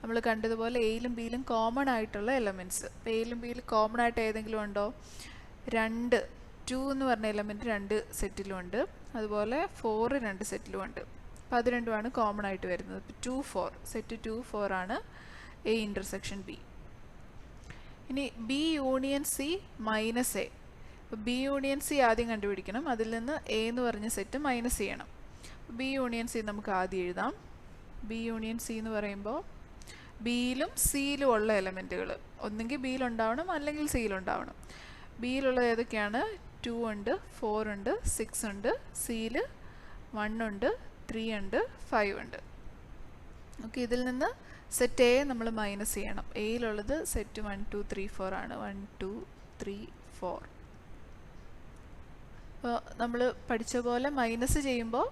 നമ്മൾ കണ്ടതുപോലെ എയിലും ബിയിലും കോമൺ ആയിട്ടുള്ള എലമെൻറ്റ്സ്. ഇപ്പോൾ എയിലും ബിയിലും കോമൺ ആയിട്ട് ഏതെങ്കിലും ഉണ്ടോ? 2 എന്ന് പറഞ്ഞ എലമെൻറ്റ് 2 സെറ്റിലും ഉണ്ട്, അതുപോലെ 4 2 സെറ്റിലും ഉണ്ട്. അപ്പോൾ അത് രണ്ടുമാണ് കോമൺ ആയിട്ട് വരുന്നത്. ഇപ്പോൾ 2, 4 സെറ്റ് 2, 4 ആണ് A intersection B. ഇനി B union C minus A. അപ്പോൾ ബി യൂണിയൻ സി ആദ്യം കണ്ടുപിടിക്കണം, അതിൽ നിന്ന് എ എന്ന് പറഞ്ഞ സെറ്റ് മൈനസ് ചെയ്യണം. ബി യൂണിയൻ സി നമുക്ക് ആദ്യം എഴുതാം. ബി യൂണിയൻ സി എന്ന് പറയുമ്പോൾ ബിയിലും സിയിലും ഉള്ള എലമെൻറ്റുകൾ ഒന്നെങ്കിൽ ബിയിലുണ്ടാവണം അല്ലെങ്കിൽ സിയിലുണ്ടാവണം. ബിയിലുള്ള ഏതൊക്കെയാണ്? 2 ഉണ്ട്, 4 ഉണ്ട്, 6 ഉണ്ട്, സിയിൽ 1 ഉണ്ട്, 3 ഉണ്ട്, 5 ഉണ്ട്. ഓക്കെ, ഇതിൽ നിന്ന് സെറ്റ് എ നമ്മൾ മൈനസ് ചെയ്യണം. എയിലുള്ളത് സെറ്റ് 1, 2, 3, 4 ആണ്. 1, 2, 3, 4. അപ്പോൾ നമ്മൾ പഠിച്ച പോലെ മൈനസ് ചെയ്യുമ്പോൾ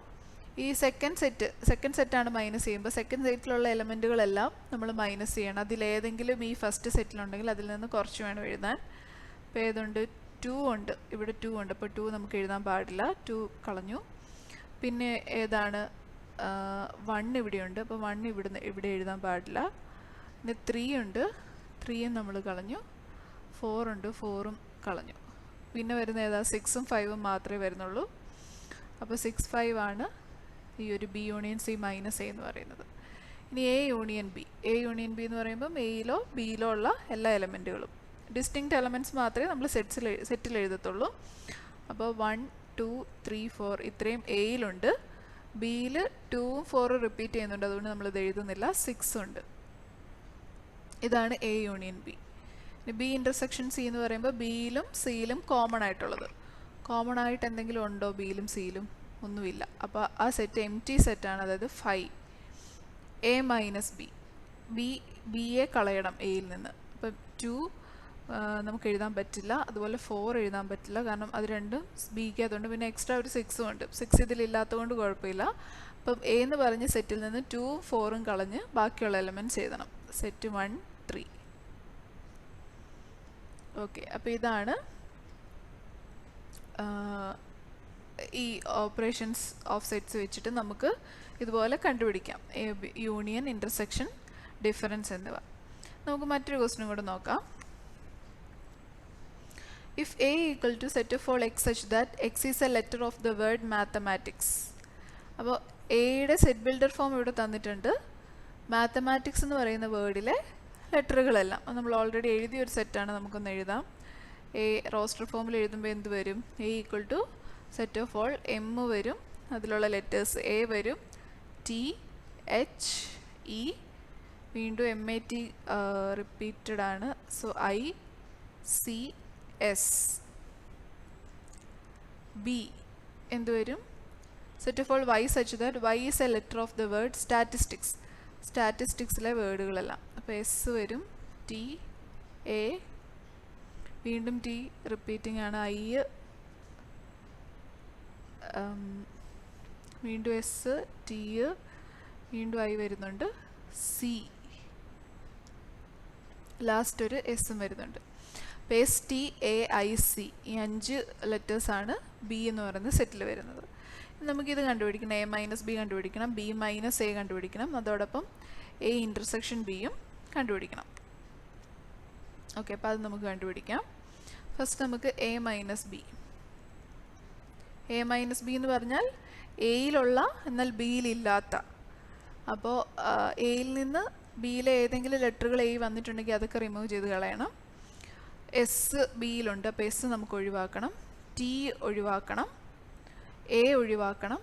ഈ സെക്കൻഡ് സെറ്റാണ് മൈനസ് ചെയ്യുമ്പോൾ സെക്കൻഡ് സെറ്റിലുള്ള എലമെൻറ്റുകളെല്ലാം നമ്മൾ മൈനസ് ചെയ്യണം. അതിലേതെങ്കിലും ഈ ഫസ്റ്റ് സെറ്റിലുണ്ടെങ്കിൽ അതിൽ നിന്ന് കുറച്ച് വേണം എഴുതാൻ. ഇപ്പോൾ ഏതുണ്ട്? 2 ഉണ്ട്, ഇവിടെ 2 ഉണ്ട്. അപ്പോൾ 2 നമുക്ക് എഴുതാൻ പാടില്ല, 2 കളഞ്ഞു. പിന്നെ ഏതാണ്? 1 ഇവിടെയുണ്ട്, അപ്പോൾ 1 ഇവിടെ എഴുതാൻ പാടില്ല. പിന്നെ 3 ഉണ്ട്, 3യും നമ്മൾ കളഞ്ഞു. 4 ഉണ്ട്, 4ഉം കളഞ്ഞു. പിന്നെ വരുന്ന ഏതാ? 6ഉം 5ഉം മാത്രമേ വരുന്നുള്ളൂ. അപ്പോൾ 6, 5 ആണ് ഈ ഒരു B union C minus A എന്ന് പറയുന്നത്. ഇനി A union B. A union B എന്ന് പറയുമ്പം എയിലോ ബിയിലോ ഉള്ള എല്ലാ എലമെൻറ്റുകളും, ഡിസ്റ്റിങ്ക്റ്റ് എലമെൻറ്റ്സ് മാത്രമേ നമ്മൾ സെറ്റിൽ എഴുതത്തുള്ളൂ. അപ്പോൾ 1, 2, 3, 4 ഇത്രയും എയിലുണ്ട്. ബിയിൽ 2ഉം 4ഉം റിപ്പീറ്റ് ചെയ്യുന്നുണ്ട്, അതുകൊണ്ട് നമ്മളിത് എഴുതുന്നില്ല. 6 ഉണ്ട്. ഇതാണ് A union B. B intersection C എന്ന് പറയുമ്പോൾ ബിയിലും സിയിലും കോമൺ ആയിട്ടുള്ളത്. കോമൺ ആയിട്ട് എന്തെങ്കിലും ഉണ്ടോ ബിയിലും സിയിലും? ഒന്നുമില്ല. അപ്പോൾ ആ സെറ്റ് എം ടി സെറ്റാണ്, അതായത് 5 എ മൈനസ് ബി. ബിയെ കളയണം എയിൽ നിന്ന്. അപ്പം 2 നമുക്ക് എഴുതാൻ പറ്റില്ല, അതുപോലെ 4 എഴുതാൻ പറ്റില്ല, കാരണം അത് രണ്ടും ബിക്ക് അതുകൊണ്ട്. പിന്നെ എക്സ്ട്രാ ഒരു 6ഉം ഉണ്ട്. 6 ഇതിലില്ലാത്തതുകൊണ്ട് കുഴപ്പമില്ല. അപ്പം എ എന്ന് പറഞ്ഞ സെറ്റിൽ നിന്ന് 2ഉം 4ഉം കളഞ്ഞ് ബാക്കിയുള്ള എലമെൻറ്റ്സ് എഴുതണം. സെറ്റ് 1, 3. ഓക്കെ, അപ്പോൾ ഇതാണ് ഈ ഓപ്പറേഷൻസ് ഓഫ് സെറ്റ്സ് വെച്ചിട്ട് നമുക്ക് ഇതുപോലെ കണ്ടുപിടിക്കാം യൂണിയൻ, ഇൻ്റർസെക്ഷൻ, ഡിഫറൻസ് എന്നിവ. നമുക്ക് മറ്റൊരു ക്വസ്റ്റ്യൻ കൂടെ നോക്കാം. If A equal to set of all x such that x is a letter of the word mathematics. അപ്പോൾ എയുടെ സെറ്റ് ബിൽഡർ ഫോം ഇവിടെ തന്നിട്ടുണ്ട്. മാത്തമാറ്റിക്സ് എന്ന് പറയുന്ന വേർഡിലെ ലെറ്ററുകളെല്ലാം നമ്മൾ ഓൾറെഡി എഴുതിയൊരു സെറ്റാണ്, നമുക്കൊന്ന് എഴുതാം. എ റോസ്റ്റർ ഫോമിൽ എഴുതുമ്പോൾ എന്ത് വരും? A equal to set of all M വരും, അതിലുള്ള ലെറ്റേഴ്സ് എ വരും, ടി, എച്ച്, ഇ, വീണ്ടും എം എ ടി റിപ്പീറ്റഡ് ആണ്, so I, C, S. B എന്ത് വരും? Set of all y such that y is a letter of the word statistics. സ്റ്റാറ്റിസ്റ്റിക്സിലെ വേർഡുകളെല്ലാം. അപ്പോൾ എസ് വരും, ടി, എ, വീണ്ടും ടി റിപ്പീറ്റിംഗ് ആണ്, ഐ, വീണ്ടും എസ്, ടി, വീണ്ടും ഐ വരുന്നുണ്ട്, സി, ലാസ്റ്റ് ഒരു എസും വരുന്നുണ്ട്. അപ്പോൾ S, T, A, I, C ഈ 5 ലെറ്റേഴ്സാണ് ബി എന്ന് പറയുന്ന സെറ്റിൽ വരുന്നത്. നമുക്കിത് കണ്ടുപിടിക്കണം. എ മൈനസ് ബി കണ്ടുപിടിക്കണം, ബി മൈനസ് എ കണ്ടുപിടിക്കണം, അതോടൊപ്പം എ ഇൻ്റർസെക്ഷൻ ബിയും കണ്ടുപിടിക്കണം. ഓക്കെ, അപ്പോൾ അത് നമുക്ക് കണ്ടുപിടിക്കാം. ഫസ്റ്റ് നമുക്ക് A minus B. A minus B എന്ന് പറഞ്ഞാൽ എയിലുള്ള എന്നാൽ ബിയിലില്ലാത്ത. അപ്പോൾ എയിൽ നിന്ന് ബിയിലെ ഏതെങ്കിലും ലെറ്ററുകൾ എ വന്നിട്ടുണ്ടെങ്കിൽ അതൊക്കെ റിമൂവ് ചെയ്ത് കളയണം. എസ് ബിയിലുണ്ട്, അപ്പോൾ എസ് നമുക്ക് ഒഴിവാക്കണം, ടി ഒഴിവാക്കണം, എ ഒഴിവാക്കണം,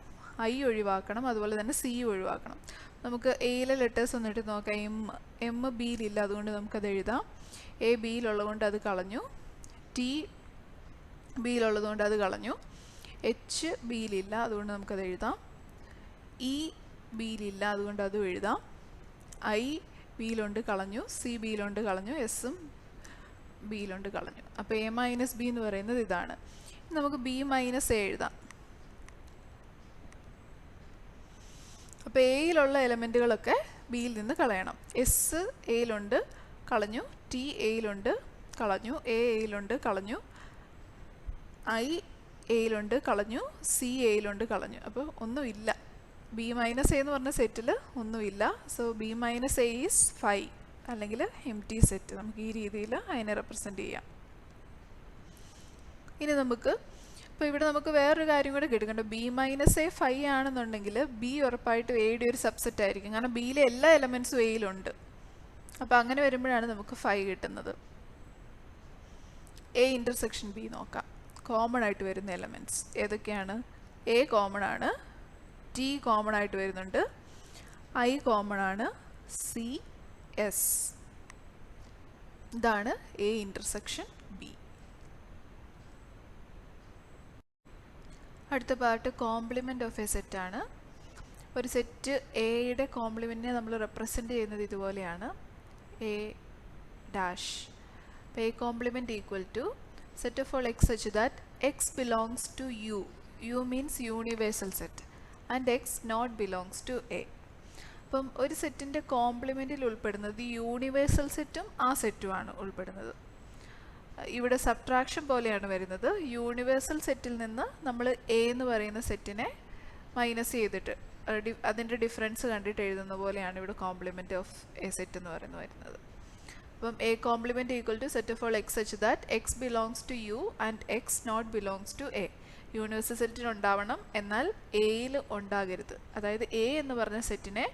ഐ ഒഴിവാക്കണം, അതുപോലെ തന്നെ സി ഒഴിവാക്കണം. നമുക്ക് എയിലെ ലെറ്റേഴ്സ് ഒന്ന് ഇട്ട് നോക്കാം. എം ബിയിലില്ല, അതുകൊണ്ട് നമുക്കത് എഴുതാം. എ ബിയിലുള്ളതുകൊണ്ട് അത് കളഞ്ഞു, ടി ബിയിലുള്ളതുകൊണ്ട് അത് കളഞ്ഞു, എച്ച് ബിയിലില്ല, അതുകൊണ്ട് നമുക്കത് എഴുതാം, ഇ ബിയിലില്ല, അതുകൊണ്ട് അതും എഴുതാം, ഐ ബിയിലുണ്ട് കളഞ്ഞു, സി ബിയിലുണ്ട് കളഞ്ഞു, എസും ബിയിലുണ്ട് കളഞ്ഞു. അപ്പോൾ എ മൈനസ് ബി എന്ന് പറയുന്നത് ഇതാണ്. നമുക്ക് ബി മൈനസ് എ എഴുതാം. അപ്പോൾ എയിലുള്ള എലമെൻറ്റുകളൊക്കെ ബിയിൽ നിന്ന് കളയണം. എസ് എയിലുണ്ട് കളഞ്ഞു, ടി എയിലുണ്ട് കളഞ്ഞു, എ എയിലുണ്ട് കളഞ്ഞു, ഐ എയിലുണ്ട് കളഞ്ഞു, സി എയിലുണ്ട് കളഞ്ഞു. അപ്പോൾ ഒന്നുമില്ല. ബി മൈനസ് എ എന്ന് പറഞ്ഞ സെറ്റിൽ ഒന്നുമില്ല. So B minus A is 5, അല്ലെങ്കിൽ എം ടി സെറ്റ്. നമുക്ക് ഈ രീതിയിൽ അതിനെ റെപ്രസെൻ്റ് ചെയ്യാം. ഇനി നമുക്ക് ഇപ്പോൾ ഇവിടെ നമുക്ക് വേറൊരു കാര്യം കൂടെ കിട്ടുന്നുണ്ട്. ബി മൈനസ് എ 5 ആണെന്നുണ്ടെങ്കിൽ ബി ഉറപ്പായിട്ടും എയുടെ ഒരു സബ്സെറ്റ് ആയിരിക്കും, കാരണം ബിയിലെ എല്ലാ എലമെൻറ്റ്സും എയിലുണ്ട്. അപ്പോൾ അങ്ങനെ വരുമ്പോഴാണ് നമുക്ക് 5 കിട്ടുന്നത്. എ ഇൻ്റർസെക്ഷൻ ബി നോക്കാം. കോമൺ ആയിട്ട് വരുന്ന എലമെൻറ്റ്സ് ഏതൊക്കെയാണ്? എ കോമൺ ആണ്, ടി കോമൺ ആയിട്ട് വരുന്നുണ്ട്, ഐ കോമൺ ആണ്, സി, എസ്. ഇതാണ് എ ഇൻ്റർസെക്ഷൻ ബി. അടുത്ത പാർട്ട് കോംപ്ലിമെൻ്റ് ഓഫ് എ സെറ്റാണ്. ഒരു സെറ്റ് എയുടെ കോംപ്ലിമെൻറ്റിനെ നമ്മൾ റെപ്രസെൻ്റ് ചെയ്യുന്നത് ഇതുപോലെയാണ്, എ ഡാഷ്. അപ്പോൾ A complement equal to set of all x such that x belongs to U. U means universal set and x not belongs to A. അപ്പം ഒരു സെറ്റിൻ്റെ കോംപ്ലിമെൻറ്റിൽ ഉൾപ്പെടുന്നത് യൂണിവേഴ്സൽ സെറ്റും ആ സെറ്റുമാണ് ഉൾപ്പെടുന്നത്. ഇവിടെ സബ്ട്രാക്ഷൻ പോലെയാണ് വരുന്നത്. യൂണിവേഴ്സൽ സെറ്റിൽ നിന്ന് നമ്മൾ എ എന്ന് പറയുന്ന സെറ്റിനെ മൈനസ് ചെയ്തിട്ട് അതിൻ്റെ ഡിഫറൻസ് കണ്ടിട്ട് എഴുതുന്ന പോലെയാണ് ഇവിടെ കോംപ്ലിമെൻറ്റ് ഓഫ് എ സെറ്റ് എന്ന് വരുന്നത്. അപ്പം A complement equal to set of all x such that x belongs to U and x not belongs to A. Universal സെറ്റിൽ ഉണ്ടാവണം, എന്നാൽ എയിൽ ഉണ്ടാകരുത്. അതായത് എ എന്ന് പറഞ്ഞ സെറ്റിനെ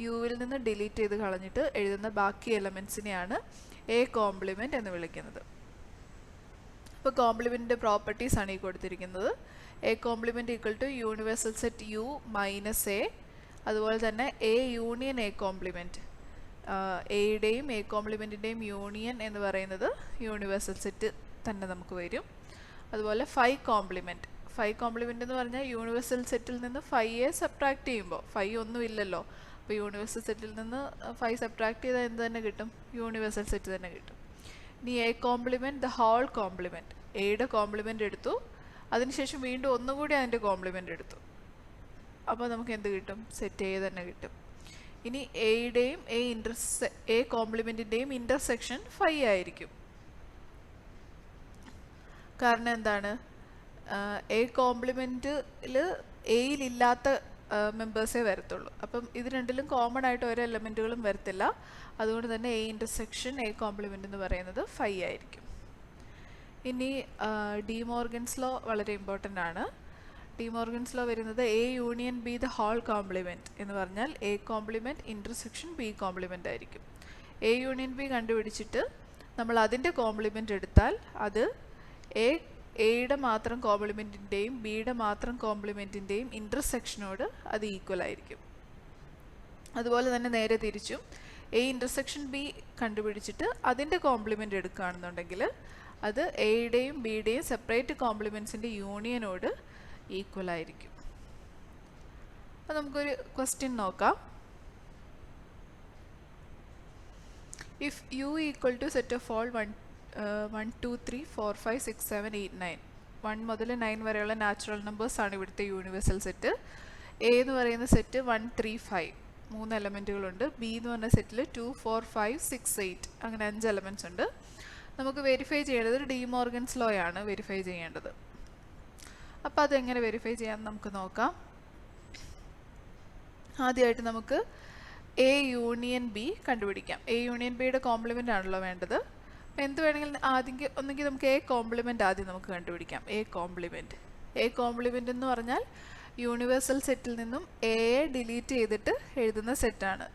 യുവിൽ നിന്ന് ഡിലീറ്റ് ചെയ്ത് കളഞ്ഞിട്ട് എഴുതുന്ന ബാക്കി എലമെൻസിനെയാണ് എ കോംപ്ലിമെൻറ്റ് എന്ന് വിളിക്കുന്നത്. ഇപ്പോൾ കോംപ്ലിമെൻറ്റിൻ്റെ പ്രോപ്പർട്ടീസ് ആണ് ഈ കൊടുത്തിരിക്കുന്നത്. A complement equal to universal set U minus A, അതുപോലെ തന്നെ എ യൂണിയൻ എ കോംപ്ലിമെൻറ്റ്. എയുടെയും എ കോംപ്ലിമെൻറ്റിൻ്റെയും യൂണിയൻ എന്ന് പറയുന്നത് യൂണിവേഴ്സൽ സെറ്റ് തന്നെ നമുക്ക് വരും. അതുപോലെ 5 കോംപ്ലിമെൻറ്റ്. 5 കോംപ്ലിമെൻറ്റ് എന്ന് പറഞ്ഞാൽ യൂണിവേഴ്സൽ സെറ്റിൽ നിന്ന് 5യെ സബ്ട്രാക്ട് ചെയ്യുമ്പോൾ 5 ഒന്നും ഇല്ലല്ലോ. അപ്പോൾ യൂണിവേഴ്സൽ സെറ്റിൽ നിന്ന് 5 സബ്ട്രാക്ട് ചെയ്താൽ എന്ത് തന്നെ കിട്ടും? യൂണിവേഴ്സൽ സെറ്റ് തന്നെ കിട്ടും. ഇനി A complement the whole complement. എയുടെ കോംപ്ലിമെൻറ്റ് എടുത്തു, അതിനുശേഷം വീണ്ടും ഒന്നുകൂടി അതിൻ്റെ കോംപ്ലിമെൻറ്റ് എടുത്തു. അപ്പോൾ നമുക്ക് എന്ത് കിട്ടും? സെറ്റ് എ തന്നെ കിട്ടും. ഇനി എയുടെയും എ കോംപ്ലിമെൻറ്റിൻ്റെയും ഇൻ്റർസെക്ഷൻ 5 ആയിരിക്കും. കാരണം എന്താണ്? എ കോംപ്ലിമെൻറ്റിൽ എയിലില്ലാത്ത മെമ്പേഴ്സേ വരത്തുള്ളൂ. അപ്പം ഇത് രണ്ടിലും കോമൺ ആയിട്ട് ഓരോ എലമെൻറ്റുകളും വരത്തില്ല. അതുകൊണ്ട് തന്നെ എ ഇൻ്റർസെക്ഷൻ എ കോംപ്ലിമെൻ്റ് എന്ന് പറയുന്നത് 5 ആയിരിക്കും. ഇനി ഡി മോർഗൻസ് ലോ വളരെ ഇമ്പോർട്ടൻ്റ് ആണ്. ഡി മോർഗൻസ് ലോ വരുന്നത് A union B the whole complement എന്ന് പറഞ്ഞാൽ A complement intersection B complement ആയിരിക്കും. എ യൂണിയൻ ബി കണ്ടുപിടിച്ചിട്ട് നമ്മൾ അതിൻ്റെ കോംപ്ലിമെൻ്റ് എടുത്താൽ അത് എയുടെ മാത്രം കോംപ്ലിമെൻറ്റിൻ്റെയും ബിയുടെ മാത്രം കോംപ്ലിമെൻറ്റിൻ്റെയും ഇൻ്റർസെക്ഷനോട് അത് ഈക്വൽ ആയിരിക്കും. അതുപോലെ തന്നെ നേരെ തിരിച്ചും എ ഇൻ്റർസെക്ഷൻ ബി കണ്ടുപിടിച്ചിട്ട് അതിൻ്റെ കോംപ്ലിമെൻ്റ് എടുക്കുകയാണെന്നുണ്ടെങ്കിൽ അത് എയുടെയും ബിയുടെയും സെപ്പറേറ്റ് കോംപ്ലിമെൻറ്റ്സിൻ്റെ യൂണിയനോട് ഈക്വൽ ആയിരിക്കും. അപ്പോൾ നമുക്കൊരു ക്വസ്റ്റ്യൻ നോക്കാം. If U equal to set of all 1 2 3 4 5 6 7 8 9 1 മുതൽ 9 വരെയുള്ള നാച്ചുറൽ നമ്പേഴ്സാണ് ഇവിടുത്തെ യൂണിവേഴ്സൽ സെറ്റ്. എ എന്ന് പറയുന്ന സെറ്റ് 1 3 5 3 എലമെൻറ്റുകളുണ്ട്. ബി എന്ന് പറഞ്ഞ സെറ്റിൽ 2 4 5 6 8 അങ്ങനെ 5 എലമെൻറ്റ്സ് ഉണ്ട്. നമുക്ക് വെരിഫൈ ചെയ്യേണ്ടത് ഡി മോർഗൻസ് ലോ ആണ് വെരിഫൈ ചെയ്യേണ്ടത്. അപ്പോൾ അതെങ്ങനെ വെരിഫൈ ചെയ്യാമെന്ന് നമുക്ക് നോക്കാം. ആദ്യമായിട്ട് നമുക്ക് എ യൂണിയൻ ബി കണ്ടുപിടിക്കാം. എ യൂണിയൻ ബിയുടെ കോംപ്ലിമെൻ്റ് ആണല്ലോ വേണ്ടത്. അപ്പോൾ എന്ത് വേണമെങ്കിലും ആദ്യം ഒന്നെങ്കിൽ നമുക്ക് എ കോംപ്ലിമെൻ്റ് ആദ്യം നമുക്ക് കണ്ടുപിടിക്കാം. എ കോംപ്ലിമെൻ്റ് എന്ന് പറഞ്ഞാൽ യൂണിവേഴ്സൽ സെറ്റിൽ നിന്നും എയെ ഡിലീറ്റ് ചെയ്തിട്ട് എഴുതുന്ന സെറ്റാണ്.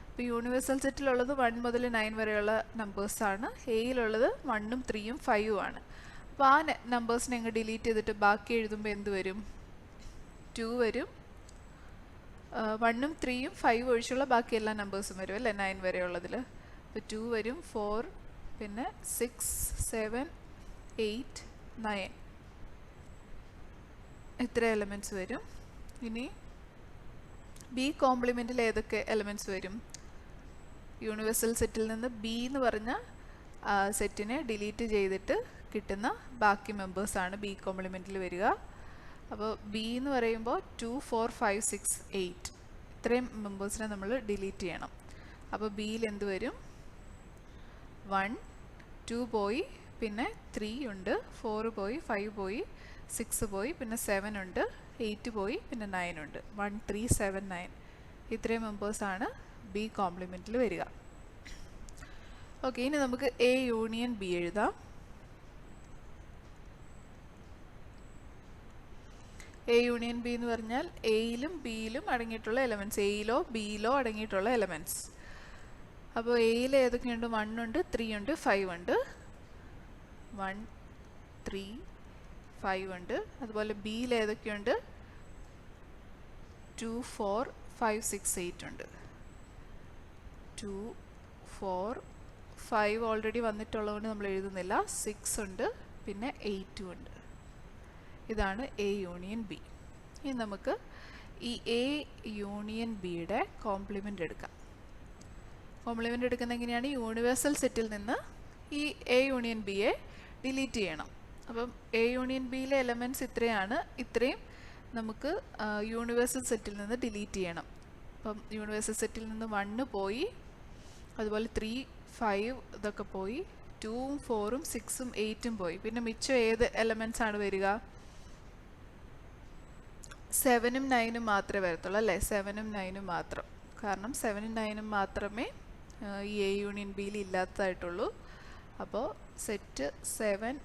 അപ്പോൾ യൂണിവേഴ്സൽ സെറ്റിലുള്ളത് 1 മുതൽ 9 വരെയുള്ള നമ്പേഴ്സാണ്. എയിലുള്ളത് 1ഉം 3ഉം 5ഉം ആണ്. അപ്പോൾ ആ നമ്പേഴ്സിനെ അങ്ങ് ഡിലീറ്റ് ചെയ്തിട്ട് ബാക്കി എഴുതുമ്പോൾ എന്ത് വരും? 2 വരും. 1ഉം 3ഉം 5 ഒഴിച്ചുള്ള ബാക്കി എല്ലാ നമ്പേഴ്സും വരും അല്ലേ 9 വരെയുള്ളതിൽ. അപ്പോൾ 2 വരും, 4 പിന്നെ 6 7 8 9 ഇത്ര എലമെൻറ്റ്സ് വരും. ഇനി ബി കോംപ്ലിമെൻറ്റിൽ ഏതൊക്കെ എലമെൻറ്റ്സ് വരും? യൂണിവേഴ്സൽ സെറ്റിൽ നിന്ന് ബി എന്ന് പറഞ്ഞ സെറ്റിനെ ഡിലീറ്റ് ചെയ്തിട്ട് കിട്ടുന്ന ബാക്കി മെമ്പേഴ്സാണ് ബി കോംപ്ലിമെൻറ്റിൽ വരിക. അപ്പോൾ ബി എന്ന് പറയുമ്പോൾ 2 4 5 6 8 ഇത്രയും മെമ്പേഴ്സിനെ നമ്മൾ ഡിലീറ്റ് ചെയ്യണം. അപ്പോൾ ബിയിൽ എന്ത് വരും? 1 2 പോയി, പിന്നെ 3 ഉണ്ട്, 4 പോയി, 5 പോയി, 6 പോയി, പിന്നെ 7 ഉണ്ട്, 8 പോയി, പിന്നെ 9 ഉണ്ട്. 1 3 7 9 ഇത്രയും മെമ്പേഴ്സാണ് ബി കോംപ്ലിമെൻറ്റിൽ വരിക. ഓക്കെ, ഇനി നമുക്ക് എ യൂണിയൻ ബി എഴുതാം. എ യൂണിയൻ ബി എന്ന് പറഞ്ഞാൽ എയിലും ബിയിലും അടങ്ങിയിട്ടുള്ള എലമെൻറ്റ്സ്, എയിലോ ബിയിലോ അടങ്ങിയിട്ടുള്ള എലമെൻറ്റ്സ്. അപ്പോൾ എയിൽ ഏതൊക്കെയുണ്ട്? 1 ഉണ്ട്, 3 ഉണ്ട്, 5 ഉണ്ട്. 1 3 5 ഉണ്ട്. അതുപോലെ ബിയിൽ ഏതൊക്കെയുണ്ട്? 2 4 5 6 8 ഉണ്ട്. 2 4 5 ഓൾറെഡി വന്നിട്ടുള്ളതുകൊണ്ട് നമ്മൾ എഴുതുന്നില്ല. 6 ഉണ്ട്, പിന്നെ 8 ഉണ്ട്. ഇതാണ് എ യൂണിയൻ ബി. ഇനി നമുക്ക് ഈ എ യൂണിയൻ ബിയുടെ കോംപ്ലിമെൻ്റ് എടുക്കാം. കോംപ്ലിമെൻ്റ് എടുക്കുന്നത് എങ്ങനെയാണ്? യൂണിവേഴ്സൽ സെറ്റിൽ നിന്ന് ഈ എ യൂണിയൻ ബിയെ ഡിലീറ്റ് ചെയ്യണം. അപ്പം എ യൂണിയൻ ബിയിലെ എലമെൻറ്റ്സ് ഇത്രയാണ്. ഇത്രയും നമുക്ക് യൂണിവേഴ്സൽ സെറ്റിൽ നിന്ന് ഡിലീറ്റ് ചെയ്യണം. അപ്പം യൂണിവേഴ്സൽ സെറ്റിൽ നിന്ന് 1 പോയി, അതുപോലെ 3 5 ഇതൊക്കെ പോയി, 2ഉം 4ഉം 6ഉം 8ഉം പോയി. പിന്നെ മിച്ചം ഏത് എലമെൻറ്റ്സ് ആണ് വരിക? 7ഉം 9ഉം മാത്രമേ വരത്തുള്ളൂ അല്ലേ? 7ഉം 9ഉം മാത്രം. കാരണം 7ഉം 9ഉം മാത്രമേ ഈ എ യൂണിയൻ ബിയിൽ ഇല്ലാത്തതായിട്ടുള്ളൂ. അപ്പോൾ സെറ്റ് 7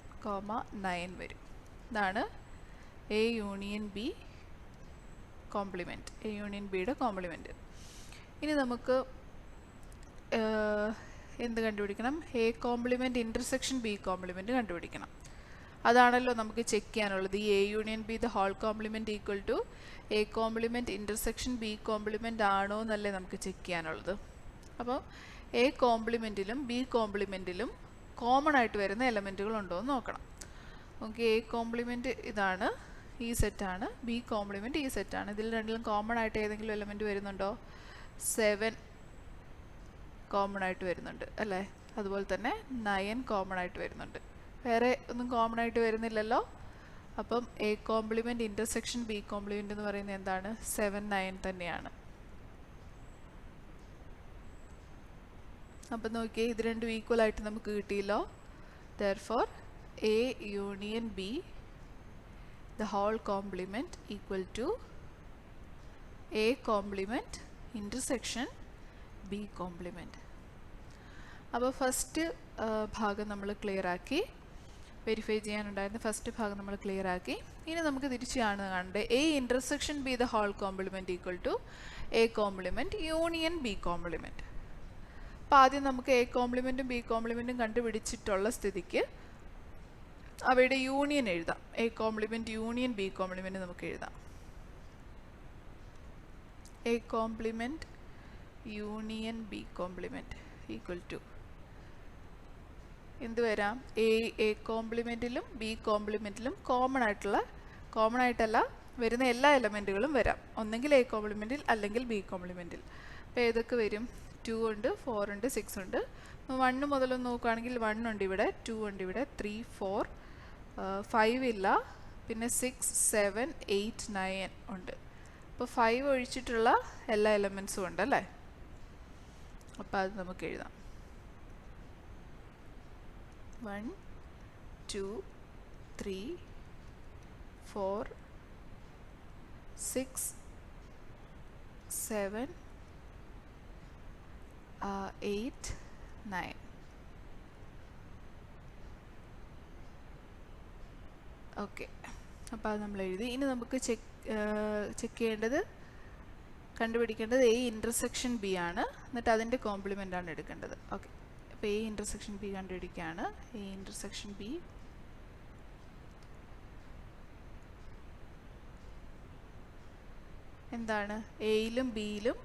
9 വരും. ഇതാണ് A union B complement, A union ബിയുടെ കോംപ്ലിമെൻറ്റ്. ഇനി നമുക്ക് എന്ത് കണ്ടുപിടിക്കണം? A complement intersection B complement കണ്ടുപിടിക്കണം. അതാണല്ലോ നമുക്ക് ചെക്ക് ചെയ്യാനുള്ളത്. ഈ A union B the whole complement equal to A complement intersection B complement ആണോ എന്നല്ലേ നമുക്ക് ചെക്ക് ചെയ്യാനുള്ളത്. അപ്പോൾ എ കോംപ്ലിമെൻറ്റിലും ബി കോംപ്ലിമെൻറ്റിലും കോമൺ ആയിട്ട് വരുന്ന എലമെൻറ്റുകൾ ഉണ്ടോ എന്ന് നോക്കണം. നമുക്ക് എ കോംപ്ലിമെൻറ്റ് ഇതാണ്, ഈ സെറ്റാണ്. ബി കോംപ്ലിമെൻറ്റ് ഈ സെറ്റാണ്. ഇതിൽ രണ്ടിലും കോമൺ ആയിട്ട് ഏതെങ്കിലും എലമെൻറ്റ് വരുന്നുണ്ടോ? 7 കോമൺ ആയിട്ട് വരുന്നുണ്ട് അല്ലേ? അതുപോലെ തന്നെ 9 കോമൺ ആയിട്ട് വരുന്നുണ്ട്. വേറെ ഒന്നും കോമൺ ആയിട്ട് വരുന്നില്ലല്ലോ. അപ്പം A complement intersection B compliment എന്ന് പറയുന്നത് എന്താണ്? 7 9 തന്നെയാണ്. അപ്പം നോക്കിയേ, ഇത് രണ്ടും ഈക്വൽ ആയിട്ട് നമുക്ക് കിട്ടിയല്ലോ. Therefore A union B the whole complement equal to A complement intersection B complement. അപ്പോൾ ഫസ്റ്റ് ഭാഗം നമ്മൾ ക്ലിയർ ആക്കി. വെരിഫൈ ചെയ്യാനുണ്ടായിരുന്ന ഫസ്റ്റ് ഭാഗം നമ്മൾ ക്ലിയർ ആക്കി. ഇനി നമുക്ക് തിരിച്ച് കാണേണ്ടത് A intersection B the whole complement equal to A complement union B complement. അപ്പോൾ ആദ്യം നമുക്ക് എ കോംപ്ലിമെൻറ്റും ബി കോംപ്ലിമെൻറ്റും കണ്ടുപിടിച്ചിട്ടുള്ള സ്ഥിതിക്ക് അവയുടെ യൂണിയൻ എഴുതാം. A complement union B complement നമുക്ക് എഴുതാം. A complement union B complement equal to എന്ത് വരാം? എ കോംപ്ലിമെൻറ്റിലും ബി കോംപ്ലിമെൻറ്റിലും കോമൺ ആയിട്ടല്ല വരുന്ന എല്ലാ എലമെൻറ്റുകളും വരാം. ഒന്നെങ്കിൽ എ കോംപ്ലിമെൻറ്റിൽ അല്ലെങ്കിൽ ബി കോംപ്ലിമെൻറ്റിൽ. അപ്പോൾ ഏതൊക്കെ വരും? 2 ഉണ്ട്, 4 ഉണ്ട്, 6 ഉണ്ട്. 1 മുതലൊന്ന് നോക്കുകയാണെങ്കിൽ 1 ഉണ്ട് ഇവിടെ, 2 ഉണ്ട് ഇവിടെ, 3, 4, 5 ഇല്ല, പിന്നെ 6, 7, 8, 9 ഉണ്ട്. അപ്പോൾ 5 ഒഴിച്ചിട്ടുള്ള എല്ലാ എലമെൻസും ഉണ്ട് അല്ലേ? അപ്പോൾ അത് നമുക്ക് എഴുതാം. 1, 2, 3, 4, 6, 7, 8, 9. ഓക്കെ, അപ്പോൾ അത് നമ്മൾ എഴുതി. ഇനി നമുക്ക് കണ്ടുപിടിക്കേണ്ടത് എ ഇൻ്റർസെക്ഷൻ ബി ആണ്. എന്നിട്ട് അതിൻ്റെ കോംപ്ലിമെൻ്റ് ആണ് എടുക്കേണ്ടത്. ഓക്കെ, അപ്പോൾ എ ഇൻ്റർസെക്ഷൻ ബി കണ്ടുപിടിക്കുകയാണ്. എ ഇൻ്റർസെക്ഷൻ ബി എന്താണ്? എയിലും ബിയിലും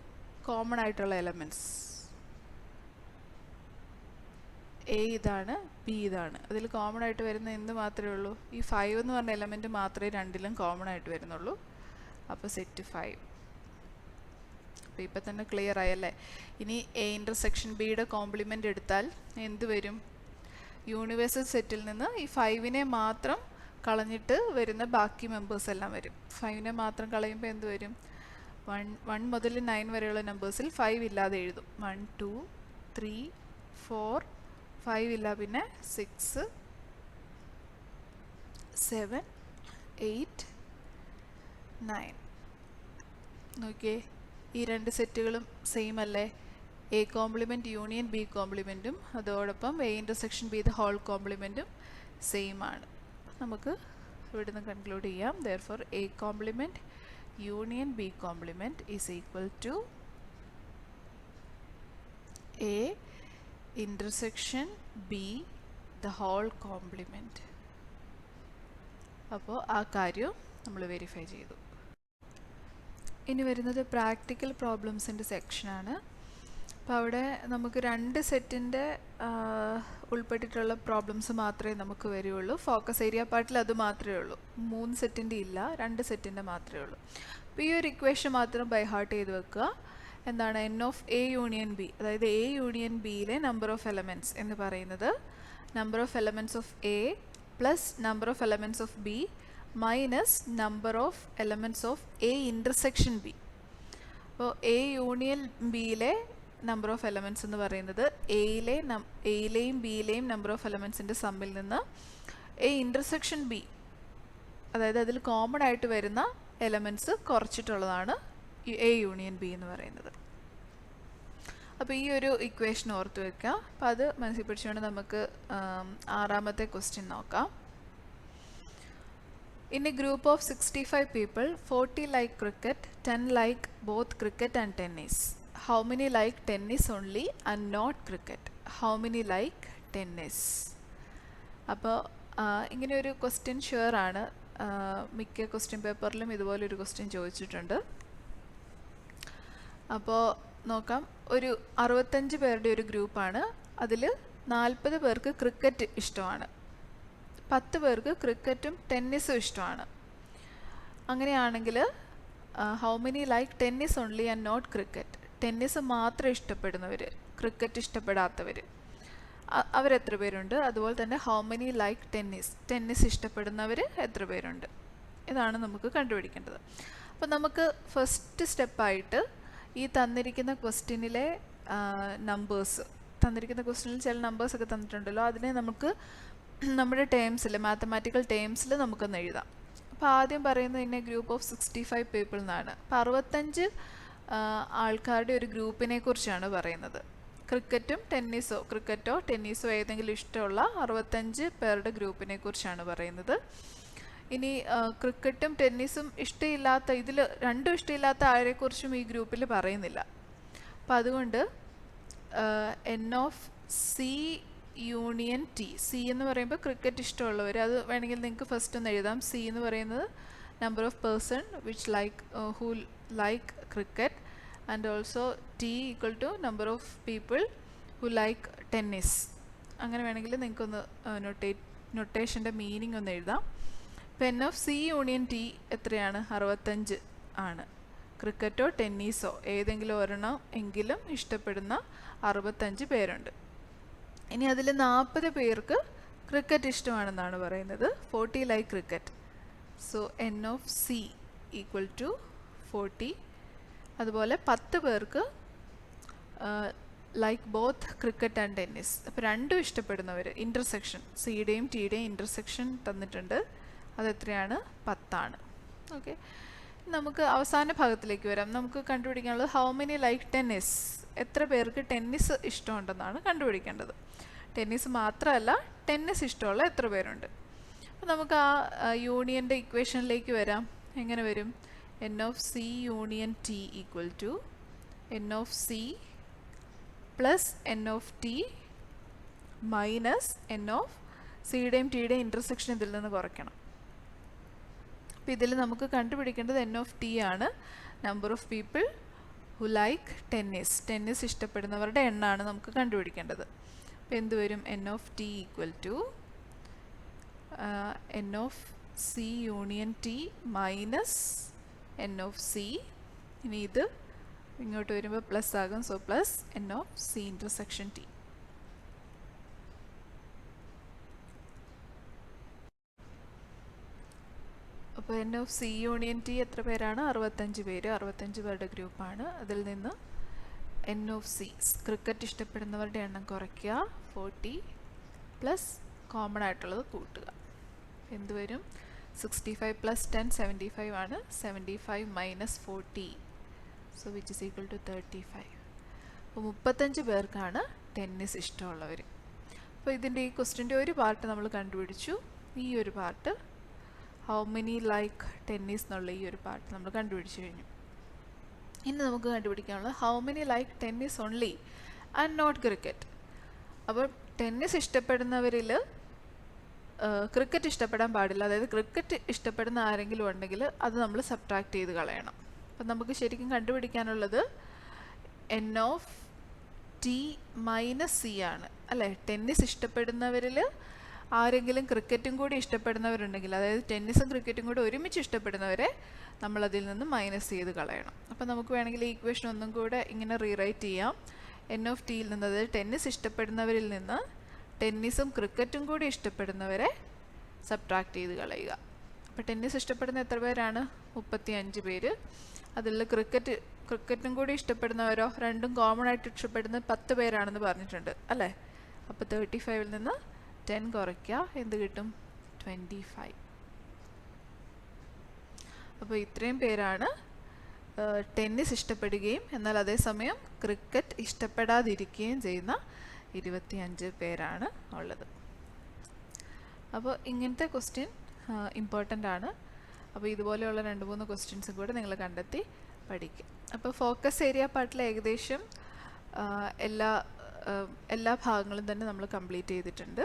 കോമൺ ആയിട്ടുള്ള എലമെൻറ്റ്സ്. എ ഇതാണ്, ബി ഇതാണ്. അതിൽ കോമൺ ആയിട്ട് വരുന്ന എന്ത് മാത്രമേ ഉള്ളൂ? ഈ 5 എന്ന് പറഞ്ഞ എലമെൻറ്റ് മാത്രമേ രണ്ടിലും കോമൺ ആയിട്ട് വരുന്നുള്ളൂ. അപ്പോൾ സെറ്റ് 5. അപ്പോൾ ഇപ്പം തന്നെ ക്ലിയർ ആയല്ലേ? ഇനി എ ഇൻ്റർസെക്ഷൻ ബിയുടെ കോംപ്ലിമെൻ്റ് എടുത്താൽ എന്ത് വരും? യൂണിവേഴ്സൽ സെറ്റിൽ നിന്ന് ഈ 5നെ മാത്രം കളഞ്ഞിട്ട് വരുന്ന ബാക്കി മെമ്പേഴ്സ് എല്ലാം വരും. 5നെ മാത്രം കളയുമ്പോൾ എന്ത് വരും? 1 മുതൽ 9 വരെയുള്ള നമ്പേഴ്സിൽ 5 ഇല്ലാതെ എഴുതും. 1, 2, 3, 4, 5 ഇല്ല, പിന്നെ 6, 7, 8, 9. നോക്കിയേ, ഈ രണ്ട് സെറ്റുകളും സെയിം അല്ലേ? എ കോംപ്ലിമെൻറ്റ് യൂണിയൻ ബി കോംപ്ലിമെൻറ്റും അതോടൊപ്പം A intersection B the whole കോംപ്ലിമെൻറ്റും സെയിം ആണ്. നമുക്ക് ഇവിടുന്ന് കൺക്ലൂഡ് ചെയ്യാം. Therefore A complement union B complement is equal to A intersection B the whole complement. അപ്പോൾ ആ കാര്യം നമ്മൾ വെരിഫൈ ചെയ്തു. ഇനി വരുന്നത് പ്രാക്ടിക്കൽ പ്രോബ്ലംസിൻ്റെ സെക്ഷനാണ്. അപ്പോൾ അവിടെ നമുക്ക് 2 സെറ്റിൻ്റെ ഉൾപ്പെട്ടിട്ടുള്ള പ്രോബ്ലംസ് മാത്രമേ നമുക്ക് വരികയുള്ളൂ. ഫോക്കസ് ഏരിയ പാർട്ടിൽ അത് മാത്രമേ ഉള്ളൂ. 3 സെറ്റിൻ്റെ ഇല്ല, 2 സെറ്റിൻ്റെ മാത്രമേ ഉള്ളൂ. അപ്പോൾ ഈ ഒരു ഇക്വേഷൻ മാത്രം ബൈ ഹാർട്ട് ചെയ്ത് വെക്കുക. എന്താണ്? N of A union B, അതായത് എ യൂണിയൻ ബിയിലെ നമ്പർ ഓഫ് എലമെൻറ്റ്സ് എന്ന് പറയുന്നത് number of elements of A plus number of elements of B minus number of elements of A intersection B. അപ്പോൾ A union ബിയിലെ number of elements എന്ന് പറയുന്നത് എയിലെയും ബിയിലെയും number of എലമെൻറ്റ്സിൻ്റെ സമ്മിൽ നിന്ന് A intersection B, അതായത് അതിൽ common ആയിട്ട് വരുന്ന എലമെൻറ്റ്സ് കുറച്ചിട്ടുള്ളതാണ് എ യൂണിയൻ ബി എന്ന് പറയുന്നത്. അപ്പോൾ ഈ ഒരു ഇക്വേഷൻ ഓർത്ത് വയ്ക്കുക. അപ്പോൾ അത് മനസ്സിൽ പിടിച്ചുകൊണ്ട് നമുക്ക് 6ാമത്തെ ക്വസ്റ്റ്യൻ നോക്കാം. In a group of 65 people, 40 like cricket, 10 like both cricket and tennis. How many like tennis only and not cricket? How many like tennis? അപ്പോൾ ഇങ്ങനെ ഒരു ക്വസ്റ്റ്യൻ ഷുവർ ആണ്. മിക്ക ക്വസ്റ്റ്യൻ പേപ്പറിലും ഇതുപോലൊരു ക്വസ്റ്റ്യൻ ചോദിച്ചിട്ടുണ്ട്. അപ്പോൾ നോക്കാം. ഒരു 65 പേരുടെ ഒരു ഗ്രൂപ്പാണ്. അതിൽ 40 പേർക്ക് ക്രിക്കറ്റ് ഇഷ്ടമാണ്, 10 പേർക്ക് ക്രിക്കറ്റും ടെന്നീസും ഇഷ്ടമാണ്. അങ്ങനെയാണെങ്കിൽ how many like tennis only and not cricket? Tennis മാത്രം ഇഷ്ടപ്പെടുന്നവർ, ക്രിക്കറ്റ് ഇഷ്ടപ്പെടാത്തവർ, അവരെത്ര പേരുണ്ട്? അതുപോലെ തന്നെ ഹൗ മെനി ലൈക്ക് ടെന്നീസ് ഇഷ്ടപ്പെടുന്നവർ എത്ര പേരുണ്ട്? ഇതാണ് നമുക്ക് കണ്ടുപിടിക്കേണ്ടത്. അപ്പോൾ നമുക്ക് ഫസ്റ്റ് സ്റ്റെപ്പായിട്ട് ഈ തന്നിരിക്കുന്ന ക്വസ്റ്റ്യനിലെ തന്നിരിക്കുന്ന ക്വസ്റ്റ്യനിൽ ചില നമ്പേഴ്സൊക്കെ തന്നിട്ടുണ്ടല്ലോ, അതിനെ നമുക്ക് നമ്മുടെ ടേംസിൽ, മാത്തമാറ്റിക്കൽ ടേംസിൽ നമുക്കൊന്ന് എഴുതാം. അപ്പോൾ ആദ്യം പറയുന്നത് ഇന്ന ഗ്രൂപ്പ് ഓഫ് 65 പീപ്പിൾ എന്നാണ്. അപ്പോൾ 65 ആൾക്കാരുടെ ഒരു ഗ്രൂപ്പിനെ കുറിച്ചാണ് പറയുന്നത്. ക്രിക്കറ്റോ ടെന്നീസോ ഏതെങ്കിലും ഇഷ്ടമുള്ള 65 പേരുടെ ഗ്രൂപ്പിനെ കുറിച്ചാണ് പറയുന്നത്. ഇനി ക്രിക്കറ്റും ടെന്നീസും ഇഷ്ടമില്ലാത്ത, ഇതിൽ രണ്ടും ഇഷ്ടമില്ലാത്ത ആരെക്കുറിച്ചും ഈ ഗ്രൂപ്പിൽ പറയുന്നില്ല. അപ്പം അതുകൊണ്ട് N of C union T, C എന്ന് പറയുമ്പോൾ ക്രിക്കറ്റ് ഇഷ്ടമുള്ളവർ, അത് വേണമെങ്കിൽ നിങ്ങൾക്ക് ഫസ്റ്റ് ഒന്ന് എഴുതാം. സി എന്ന് പറയുന്നത് number of person which who like cricket, and also T equal to number of people who like tennis. അങ്ങനെ വേണമെങ്കിൽ നിങ്ങൾക്കൊന്ന് നൊട്ടേഷൻ്റെ മീനിങ് ഒന്ന് എഴുതാം. ഇപ്പോൾ N of C union T എത്രയാണ്? 65 ആണ്. ക്രിക്കറ്റോ ടെന്നീസോ ഏതെങ്കിലും ഒരെണ്ണം എങ്കിലും ഇഷ്ടപ്പെടുന്ന 65 പേരുണ്ട്. ഇനി അതിൽ 40 പേർക്ക് ക്രിക്കറ്റ് ഇഷ്ടമാണെന്നാണ് പറയുന്നത്. 40 like cricket. So N of C equal to 40. അതുപോലെ 10 പേർക്ക് like both cricket and tennis. അപ്പോൾ രണ്ടും ഇഷ്ടപ്പെടുന്നവർ, ഇൻ്റർസെക്ഷൻ, സിയുടെയും ടിയുടെയും ഇൻ്റർസെക്ഷൻ തന്നിട്ടുണ്ട്. അതെത്രയാണ്? 10 ആണ്. ഓക്കെ, നമുക്ക് അവസാന ഭാഗത്തിലേക്ക് വരാം. നമുക്ക് കണ്ടുപിടിക്കാനുള്ളത് ഹൗ മെനി ലൈക്ക് ടെന്നീസ്, എത്ര പേർക്ക് ടെന്നീസ് ഇഷ്ടമുണ്ടെന്നാണ് കണ്ടുപിടിക്കേണ്ടത്. ടെന്നീസ് മാത്രമല്ല, ടെന്നീസ് ഇഷ്ടമുള്ള എത്ര പേരുണ്ട്. അപ്പോൾ നമുക്ക് ആ യൂണിയൻ്റെ ഇക്വേഷനിലേക്ക് വരാം. എങ്ങനെ വരും? N of C union T equal to N of C plus N of T minus N of സിയുടെയും ടിയുടെയും ഇൻ്റർസെക്ഷൻ ഇതിൽ നിന്ന് കുറയ്ക്കണം. അപ്പോൾ ഇതിൽ നമുക്ക് കണ്ടുപിടിക്കേണ്ടത് N of T ആണ്, number of people who like tennis ഇഷ്ടപ്പെടുന്നവരുടെ എണ്ണമാണ് നമുക്ക് കണ്ടുപിടിക്കേണ്ടത്. അപ്പോൾ എന്ത് വരും? N of T equal to N of C union T minus N of C. ഇനി ഇത് ഇങ്ങോട്ട് വരുമ്പോൾ പ്ലസ് ആകും. So plus N of C intersection T. അപ്പോൾ N of C union T എത്ര പേരാണ്? 65 പേര്. 65 പേരുടെ ഗ്രൂപ്പാണ്. അതിൽ നിന്ന് N of C ക്രിക്കറ്റ് ഇഷ്ടപ്പെടുന്നവരുടെ എണ്ണം കുറയ്ക്കുക, 40 പ്ലസ് കോമൺ ആയിട്ടുള്ളത് കൂട്ടുക. എന്ത് വരും? 65 പ്ലസ് 10 75 ആണ്. 75 minus 40, so which is equal to 35. അപ്പോൾ 35 പേർക്കാണ് ടെന്നീസ് ഇഷ്ടമുള്ളവർ. അപ്പോൾ ഇതിൻ്റെ ഈ ക്വസ്റ്റ്യൻ്റെ ഒരു പാർട്ട് നമ്മൾ കണ്ടുപിടിച്ചു. ഈ ഒരു part how many like tennis എന്നുള്ള ഈ ഒരു പാർട്ട് നമ്മൾ കണ്ടുപിടിച്ചു കഴിഞ്ഞു. ഇനി നമുക്ക് കണ്ടുപിടിക്കാനുള്ളത് how many like tennis only and not cricket. അപ്പോൾ ടെന്നീസ് ഇഷ്ടപ്പെടുന്നവരിൽ ക്രിക്കറ്റ് ഇഷ്ടപ്പെടാൻ പാടില്ല. അതായത് ക്രിക്കറ്റ് ഇഷ്ടപ്പെടുന്ന ആരെങ്കിലും ഉണ്ടെങ്കിൽ അത് നമ്മൾ സബ്ട്രാക്ട് ചെയ്ത് കളയണം. അപ്പം നമുക്ക് ശരിക്കും കണ്ടുപിടിക്കാനുള്ളത് N of T minus C ആണ്, അല്ലേ? ടെന്നീസ് ഇഷ്ടപ്പെടുന്നവരിൽ ആരെങ്കിലും ക്രിക്കറ്റും കൂടി ഇഷ്ടപ്പെടുന്നവരുണ്ടെങ്കിൽ, അതായത് ടെന്നീസും ക്രിക്കറ്റും കൂടി ഒരുമിച്ച് ഇഷ്ടപ്പെടുന്നവരെ നമ്മളതിൽ നിന്ന് മൈനസ് ചെയ്ത് കളയണം. അപ്പോൾ നമുക്ക് വേണമെങ്കിൽ ഈ ഇക്വേഷൻ ഒന്നും കൂടെ ഇങ്ങനെ റീറൈറ്റ് ചെയ്യാം. N of Tയിൽ നിന്ന്, അതായത് ടെന്നീസ് ഇഷ്ടപ്പെടുന്നവരിൽ നിന്ന് ടെന്നീസും ക്രിക്കറ്റും കൂടി ഇഷ്ടപ്പെടുന്നവരെ സബ്ട്രാക്ട് ചെയ്ത് കളയുക. അപ്പോൾ ടെന്നീസ് ഇഷ്ടപ്പെടുന്ന എത്ര പേരാണ്? 35 പേര്. അതിൽ ക്രിക്കറ്റും കൂടി ഇഷ്ടപ്പെടുന്നവരോ, രണ്ടും കോമൺ ആയിട്ട് ഇഷ്ടപ്പെടുന്ന 10 പേരാണെന്ന് പറഞ്ഞിട്ടുണ്ട്, അല്ലേ? അപ്പോൾ 35ൽ നിന്ന് 10 കുറയ്ക്കുക, എന്ത് കിട്ടും? 25. അപ്പോൾ ഇത്രയും പേരാണ് ടെന്നീസ് ഇഷ്ടപ്പെടുകയും എന്നാൽ അതേസമയം ക്രിക്കറ്റ് ഇഷ്ടപ്പെടാതിരിക്കുകയും ചെയ്യുന്ന 25 പേരാണ് ഉള്ളത്. അപ്പോൾ ഇങ്ങനത്തെ ക്വസ്റ്റ്യൻ ഇമ്പോർട്ടൻ്റ് ആണ്. അപ്പോൾ ഇതുപോലെയുള്ള 2-3 ക്വസ്റ്റ്യൻസും കൂടെ നിങ്ങൾ കണ്ടെത്തി പഠിക്കുക. അപ്പോൾ ഫോക്കസ് ഏരിയ പാർട്ടിൽ ഏകദേശം എല്ലാ ഭാഗങ്ങളും തന്നെ നമ്മൾ കംപ്ലീറ്റ് ചെയ്തിട്ടുണ്ട്.